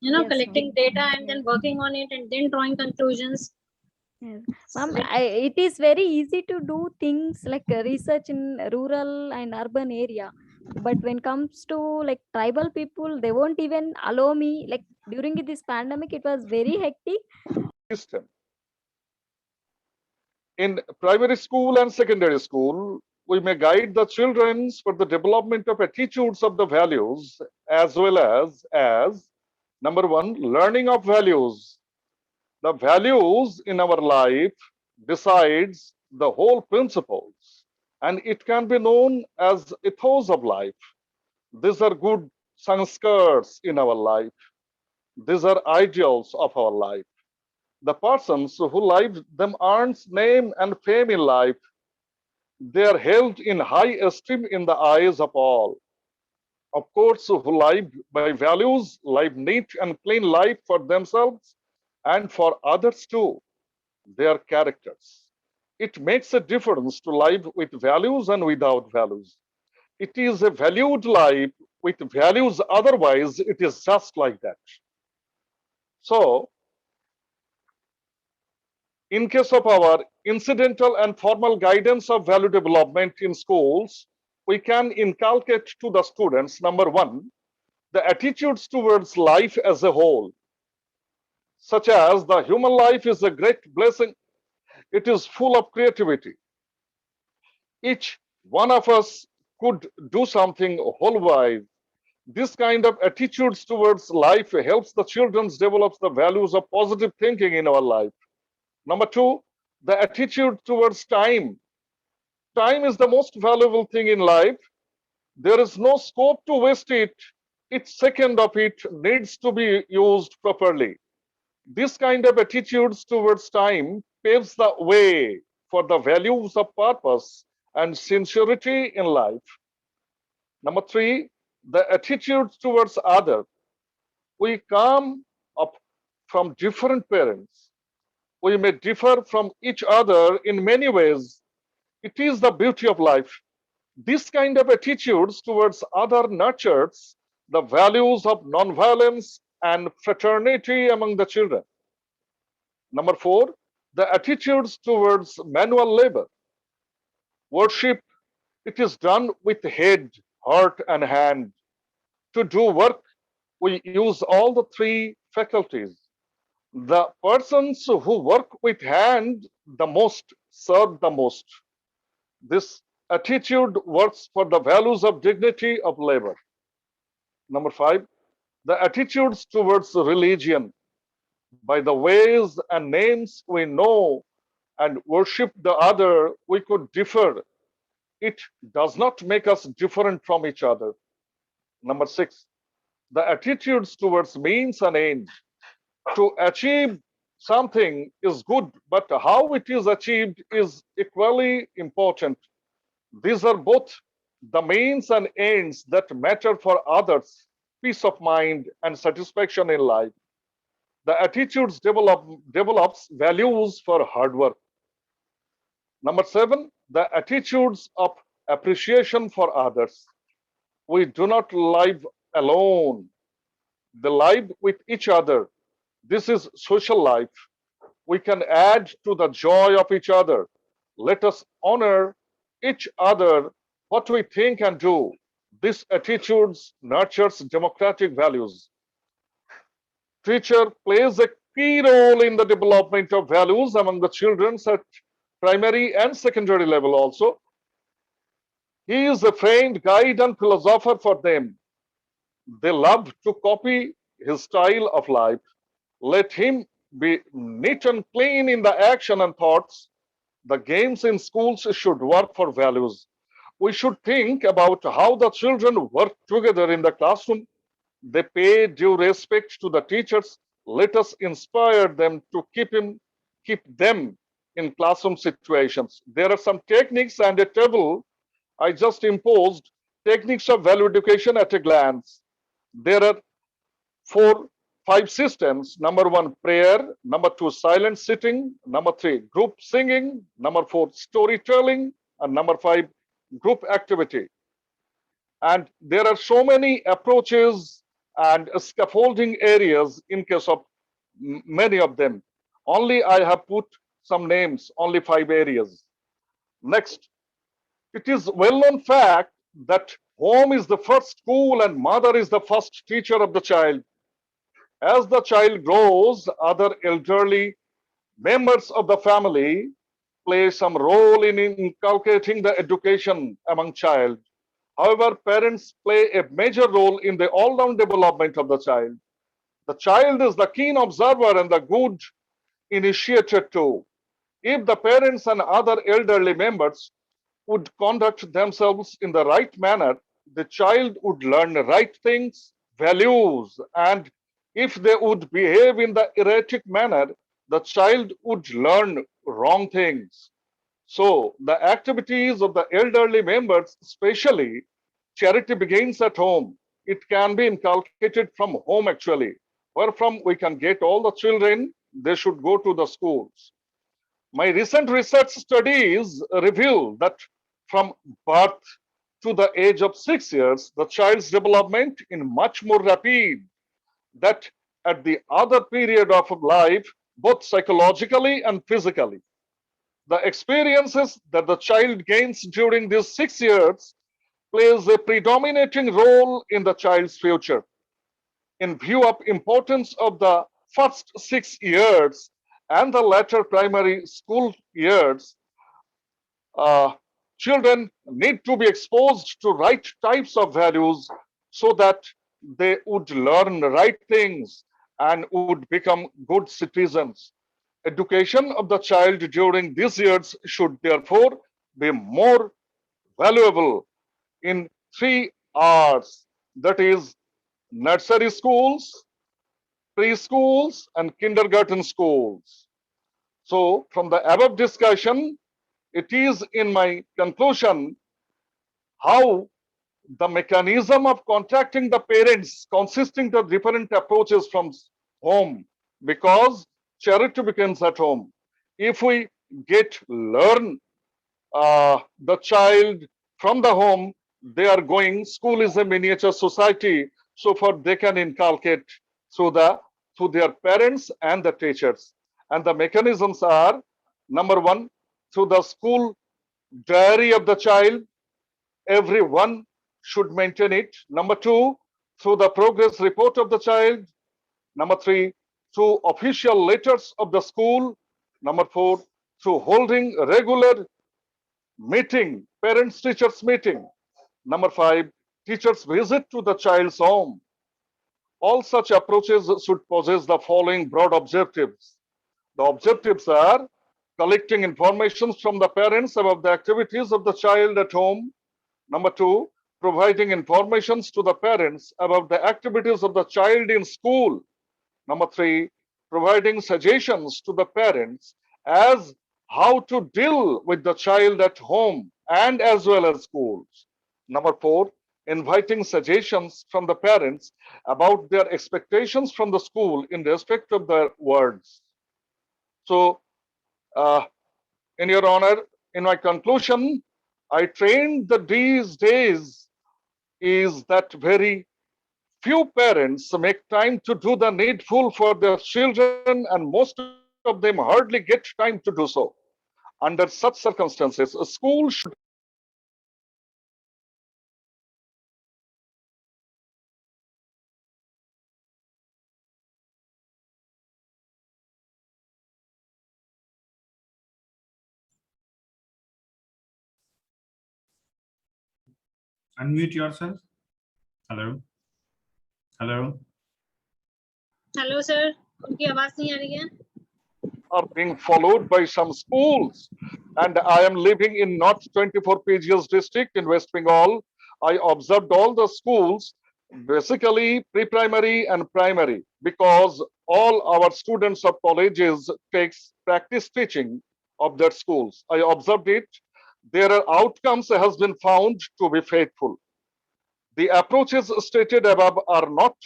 Yes, Collecting data and yes. then working on it and then drawing conclusions. Yes. Ma'am, it is very easy to do things like research in rural and urban area. But when comes to like tribal people, they won't even allow me. Like during this pandemic, it was very hectic. System. In primary school and secondary school, we may guide the children for the development of attitudes of the values, as well as number one, learning of values. The values in our life decides the whole principles, and it can be known as ethos of life. These are good sanskars in our life. These are ideals of our life. The persons who live them earns name and fame in life. They are held in high esteem in the eyes of all. Of course, who live by values, live neat and clean life for themselves and for others too. Their characters. It makes a difference to live with values and without values. It is a valued life with values, otherwise, it is just like that. So, in case of our incidental and formal guidance of value development in schools, we can inculcate to the students, number one, the attitudes towards life as a whole, such as the human life is a great blessing, it is full of creativity. Each one of us could do something whole-wise. This kind of attitudes towards life helps the children develop the values of positive thinking in our life. Number two, the attitude towards time. Time is the most valuable thing in life. There is no scope to waste it. Each second of it needs to be used properly. This kind of attitudes towards time paves the way for the values of purpose and sincerity in life. Number three, the attitudes towards other. We come up from different parents. We may differ from each other in many ways. It is the beauty of life. This kind of attitudes towards other nurtures the values of nonviolence and fraternity among the children. Number four, the attitudes towards manual labor. Worship, it is done with head, heart, and hand. To do work, we use all the three faculties. The persons who work with hand the most serve the most. This attitude works for the values of dignity of labor. Number five, the attitudes towards religion. By the ways and names we know and worship the other, we could differ. It does not make us different from each other. Number six, the attitudes towards means and ends. To achieve something is good, but how it is achieved is equally important. These are both the means and ends that matter for others, peace of mind and satisfaction in life. The attitudes develops values for hard work. Number seven, the attitudes of appreciation for others. We do not live alone. They live with each other. This is social life. We can add to the joy of each other. Let us honor each other what we think and do. This attitudes nurtures democratic values. Teacher plays a key role in the development of values among the children at primary and secondary level also. He is a friend, guide, and philosopher for them. They love to copy his style of life. Let him be neat and clean in the action and thoughts. The games in schools should work for values. We should think about how the children work together in the classroom. They pay due respect to the teachers. Let us inspire them to keep them in classroom situations. There are some techniques and a table I just imposed, techniques of value education at a glance. There are four 5 systems. Number 1, prayer. Number 2, silent sitting. Number 3, group singing. Number 4, storytelling. And number 5, group activity. And there are so many approaches and scaffolding areas in case of many of them. Only I have put some names, only 5 areas. Next, it is well-known fact that home is the first school and mother is the first teacher of the child. As the child grows, other elderly members of the family play some role in inculcating the education among child. However, parents play a major role in the all-round development of the child. The child is the keen observer and the good initiator too. If the parents and other elderly members would conduct themselves in the right manner, the child would learn the right things, values, and if they would behave in the erratic manner, the child would learn wrong things. So the activities of the elderly members, especially charity, begins at home. It can be inculcated from home actually, where from we can get all the children, they should go to the schools. My recent research studies reveal that from birth to the age of 6 years, the child's development is much more rapid than at the other period of life, both psychologically and physically. The experiences that the child gains during these 6 years plays a predominating role in the child's future. In view of importance of the first 6 years and the latter primary school years, children need to be exposed to right types of values so that they would learn the right things and would become good citizens. Education of the child during these years should therefore be more valuable in 3 R's, that is nursery schools, preschools, and kindergarten schools. So from the above discussion, it is in my conclusion how the mechanism of contacting the parents consisting of different approaches from home, because charity begins at home. If we get learn the child from the home, they are going, school is a miniature society, so far they can inculcate through their parents and the teachers. And the mechanisms are, number 1, through the school diary of the child, everyone should maintain it. Number 2, through the progress report of the child. Number 3, through official letters of the school. Number 4, through holding regular meeting, parents teachers meeting. Number 5, teachers visit to the child's home. All such approaches should possess the following broad objectives. The objectives are collecting information from the parents about the activities of the child at home. Number 2, providing information to the parents about the activities of the child in school. Number 3, providing suggestions to the parents as how to deal with the child at home and as well as schools. Number 4, inviting suggestions from the parents about their expectations from the school in respect of their words. So, in your honor, in my conclusion, I trained that these days is that very few parents make time to do the needful for their children, and most of them hardly get time to do so. Under such circumstances, a school should Unmute yourself. Hello. Hello. Hello sir, उनकी आवाज नहीं आ रही है. are being followed by some schools. And I am living in North 24 PGS district in West Bengal. I observed all the schools, basically pre-primary and primary, because all our students of colleges takes practice teaching of their schools. I observed it. Their outcomes has been found to be faithful. The approaches stated above are not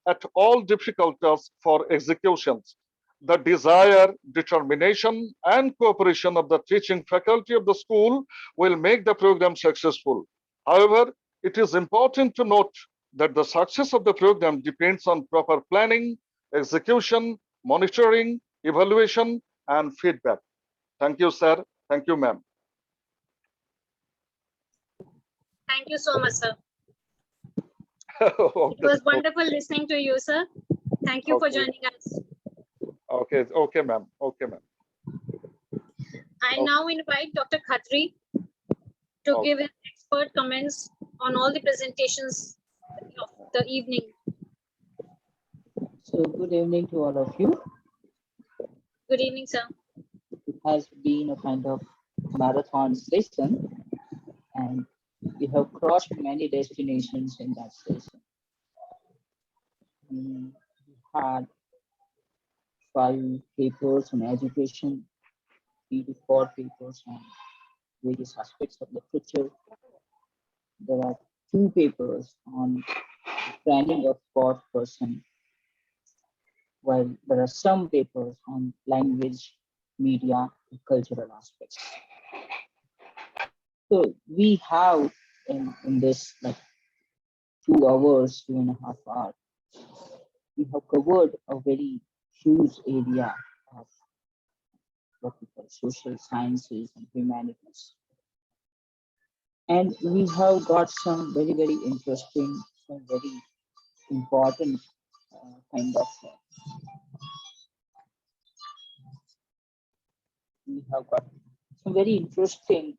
at all difficult tasks for executions. The desire, determination, and cooperation of the teaching faculty of the school will make the program successful. However, it is important to note that the success of the program depends on proper planning, execution, monitoring, evaluation, and feedback. Thank you, sir. Thank you, ma'am. Thank you so much, sir. Okay. It was wonderful listening to you, sir. Thank you for Okay. joining us. Okay, ma'am. Okay, ma'am. I now invite Dr. Khatri to give his expert comments on all the presentations of the evening. So good evening to all of you. Good evening, sir. It has been a kind of marathon session, and we have crossed many destinations in that session. We had 5 papers on education, 3 to 4 papers on various aspects of literature. There are 2 papers on training of fourth person, while there are some papers on language, media, and cultural aspects. So we have in this like 2 hours, 2.5 hours, we have covered a very huge area of what we call social sciences and humanities. And we have got some very, very interesting, some very important kind of we have got some very interesting,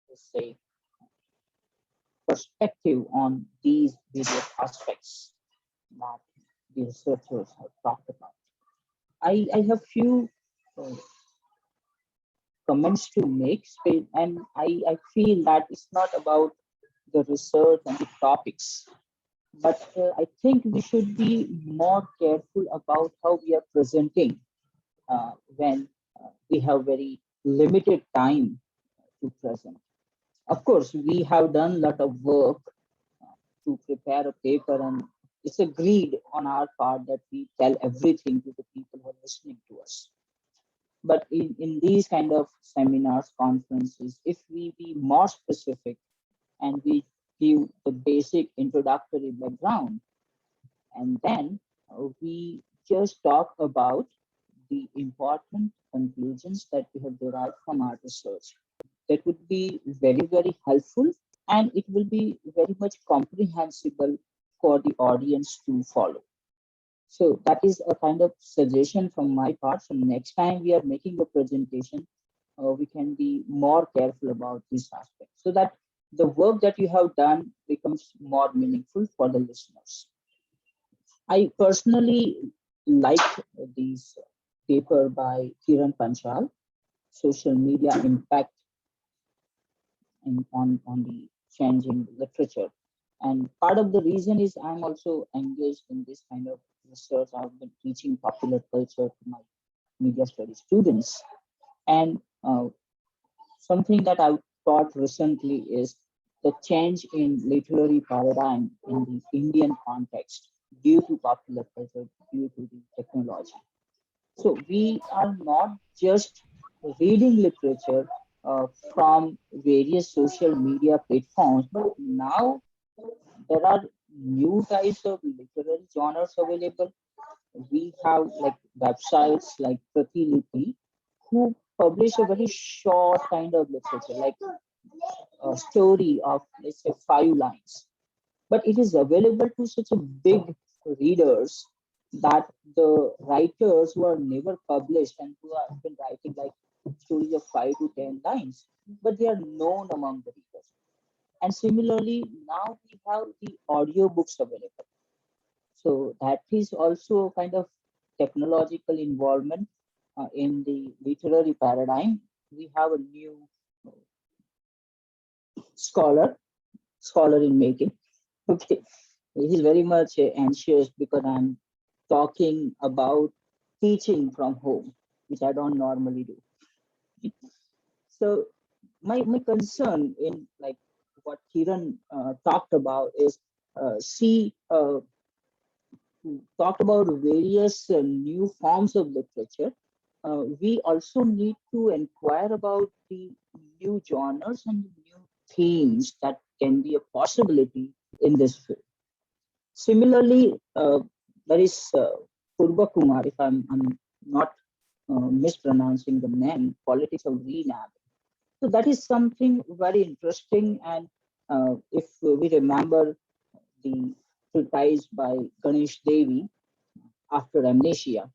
let's say, perspective on these various aspects that the researchers have talked about. I have few comments to make, and I feel that it's not about the research and the topics, but I think we should be more careful about how we are presenting when we have very limited time to present. Of course, we have done a lot of work to prepare a paper, and it's agreed on our part that we tell everything to the people who are listening to us. But in these kind of seminars, conferences, if we be more specific and we give the basic introductory background, and then we just talk about the important conclusions that we have derived from our research, that would be very, very helpful, and it will be very much comprehensible for the audience to follow. So that is a kind of suggestion from my part. So next time we are making a presentation, we can be more careful about this aspect so that the work that you have done becomes more meaningful for the listeners. I personally like this paper by Kiran Panchal, Social Media Impact on the changing literature. And part of the reason is I'm also engaged in this kind of research. I've been teaching popular culture to my media studies students. And something that I've taught recently is the change in literary paradigm in the Indian context due to popular culture, due to the technology. So we are not just reading literature from various social media platforms, but now there are new types of literary genres available. We have like websites like Pratilipy who publish a very short kind of literature, like a story of, let's say, 5 lines. But it is available to such a big readers that the writers who are never published and who have been writing like stories of 5 to 10 lines, but they are known among the readers. And similarly, now we have the audiobooks available. So that is also kind of technological involvement in the literary paradigm. We have a new scholar in making. Okay, he's very much anxious because I'm talking about teaching from home, which I don't normally do. So my concern in like what Kiran talked about is talked about various new forms of literature, we also need to inquire about the new genres and new themes that can be a possibility in this field. Similarly, there is Purva Kumar, if I'm not mispronouncing the name, Politics of Renaming. So that is something very interesting. And if we remember the treatise by Ganesh Devi after amnesia,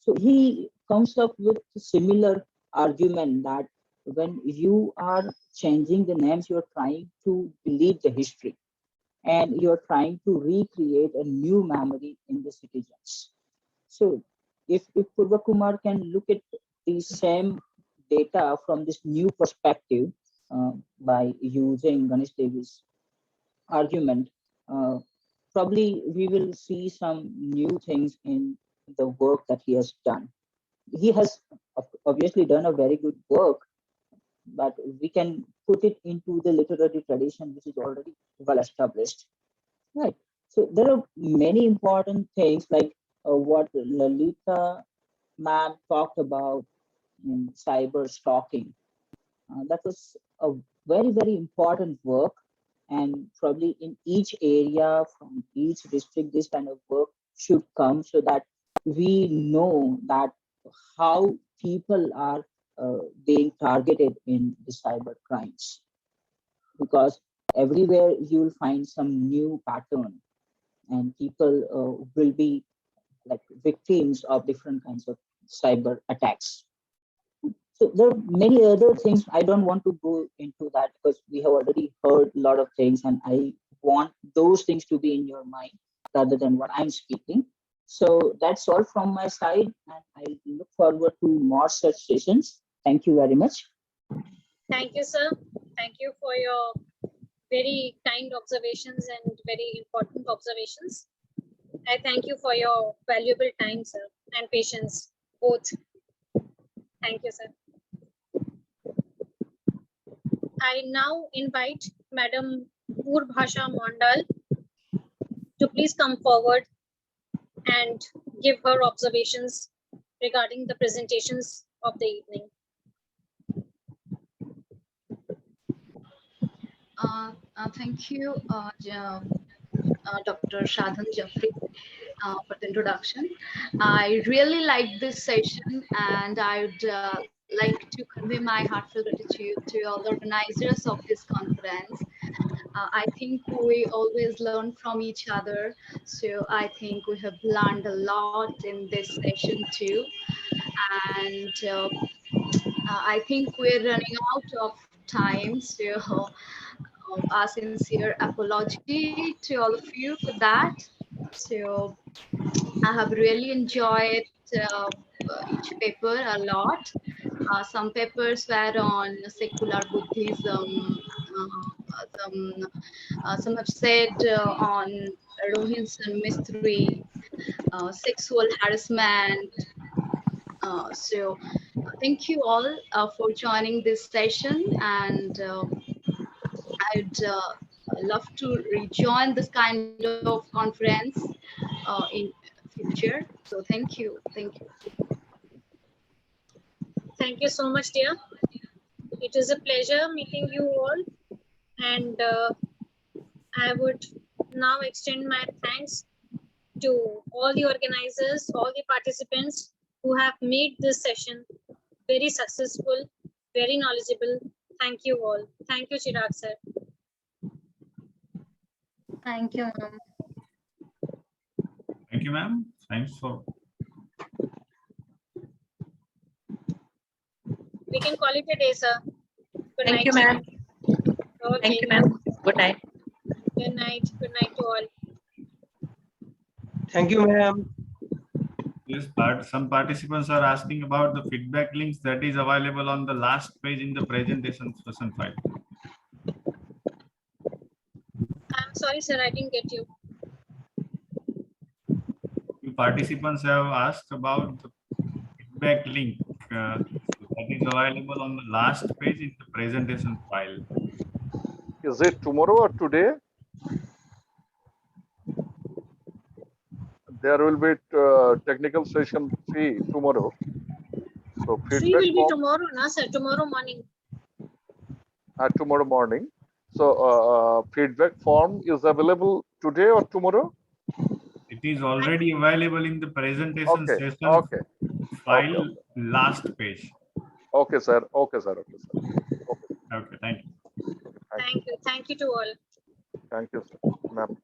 so he comes up with a similar argument that when you are changing the names, you're trying to believe the history and you're trying to recreate a new memory in the citizens. So if Purva Kumar can look at the same data from this new perspective by using Ganesh Devi's argument, probably we will see some new things in the work that he has done. He has obviously done a very good work, but we can put it into the literary tradition, which is already well established. Right. So there are many important things like what Lalita ma'am talked about in cyber stalking. That was a very, very important work. And probably in each area from each district, this kind of work should come so that we know that how people are being targeted in the cyber crimes. Because everywhere you will find some new pattern and people will be like victims of different kinds of cyber attacks. So there are many other things. I don't want to go into that because we have already heard a lot of things and I want those things to be in your mind rather than what I'm speaking. So that's all from my side and I look forward to more such sessions. Thank you very much. Thank you, sir. Thank you for your very kind observations and very important observations. I thank you for your valuable time, sir, and patience, both. Thank you, sir. I now invite Madam Poorbhasha Mondal to please come forward and give her observations regarding the presentations of the evening. Thank you, Dr. Shadhan Jafri, for the introduction. I really liked this session and I would like to convey my heartfelt gratitude to all the organizers of this conference. I think we always learn from each other. So I think we have learned a lot in this session too. And I think we're running out of time. So a sincere apology to all of you for that. So I have really enjoyed each paper a lot. Some papers were on secular Buddhism. Some have said on Rohingya mystery, sexual harassment. So thank you all for joining this session and I'd love to rejoin this kind of conference in future. So thank you. Thank you. Thank you so much, dear. It is a pleasure meeting you all. And I would now extend my thanks to all the organizers, all the participants who have made this session very successful, very knowledgeable. Thank you all. Thank you, Chirag sir. Thank you, ma'am. Thank you, ma'am. Thanks for. We can call it a day, sir. Good Thank night. you, ma'am. Okay. Thank you, ma'am. Good night. Good night. Good night to all. Thank you, ma'am. Yes, some participants are asking about the feedback links that is available on the last page in the presentation session file. I'm sorry, sir, I didn't get you. You participants have asked about the feedback link that is available on the last page in the presentation file. Is it tomorrow or today? there will be technical session 3 tomorrow. So 3 feedback will be form tomorrow, na sir? Tomorrow morning. tomorrow morning. So feedback form is available today or tomorrow? It is already available in the presentation Okay, session okay, file, okay. last page. Okay, sir. Okay, sir. Okay, sir. Okay. Okay, thank you. Thank you. Thank you to all. Thank you, sir. Ma'am.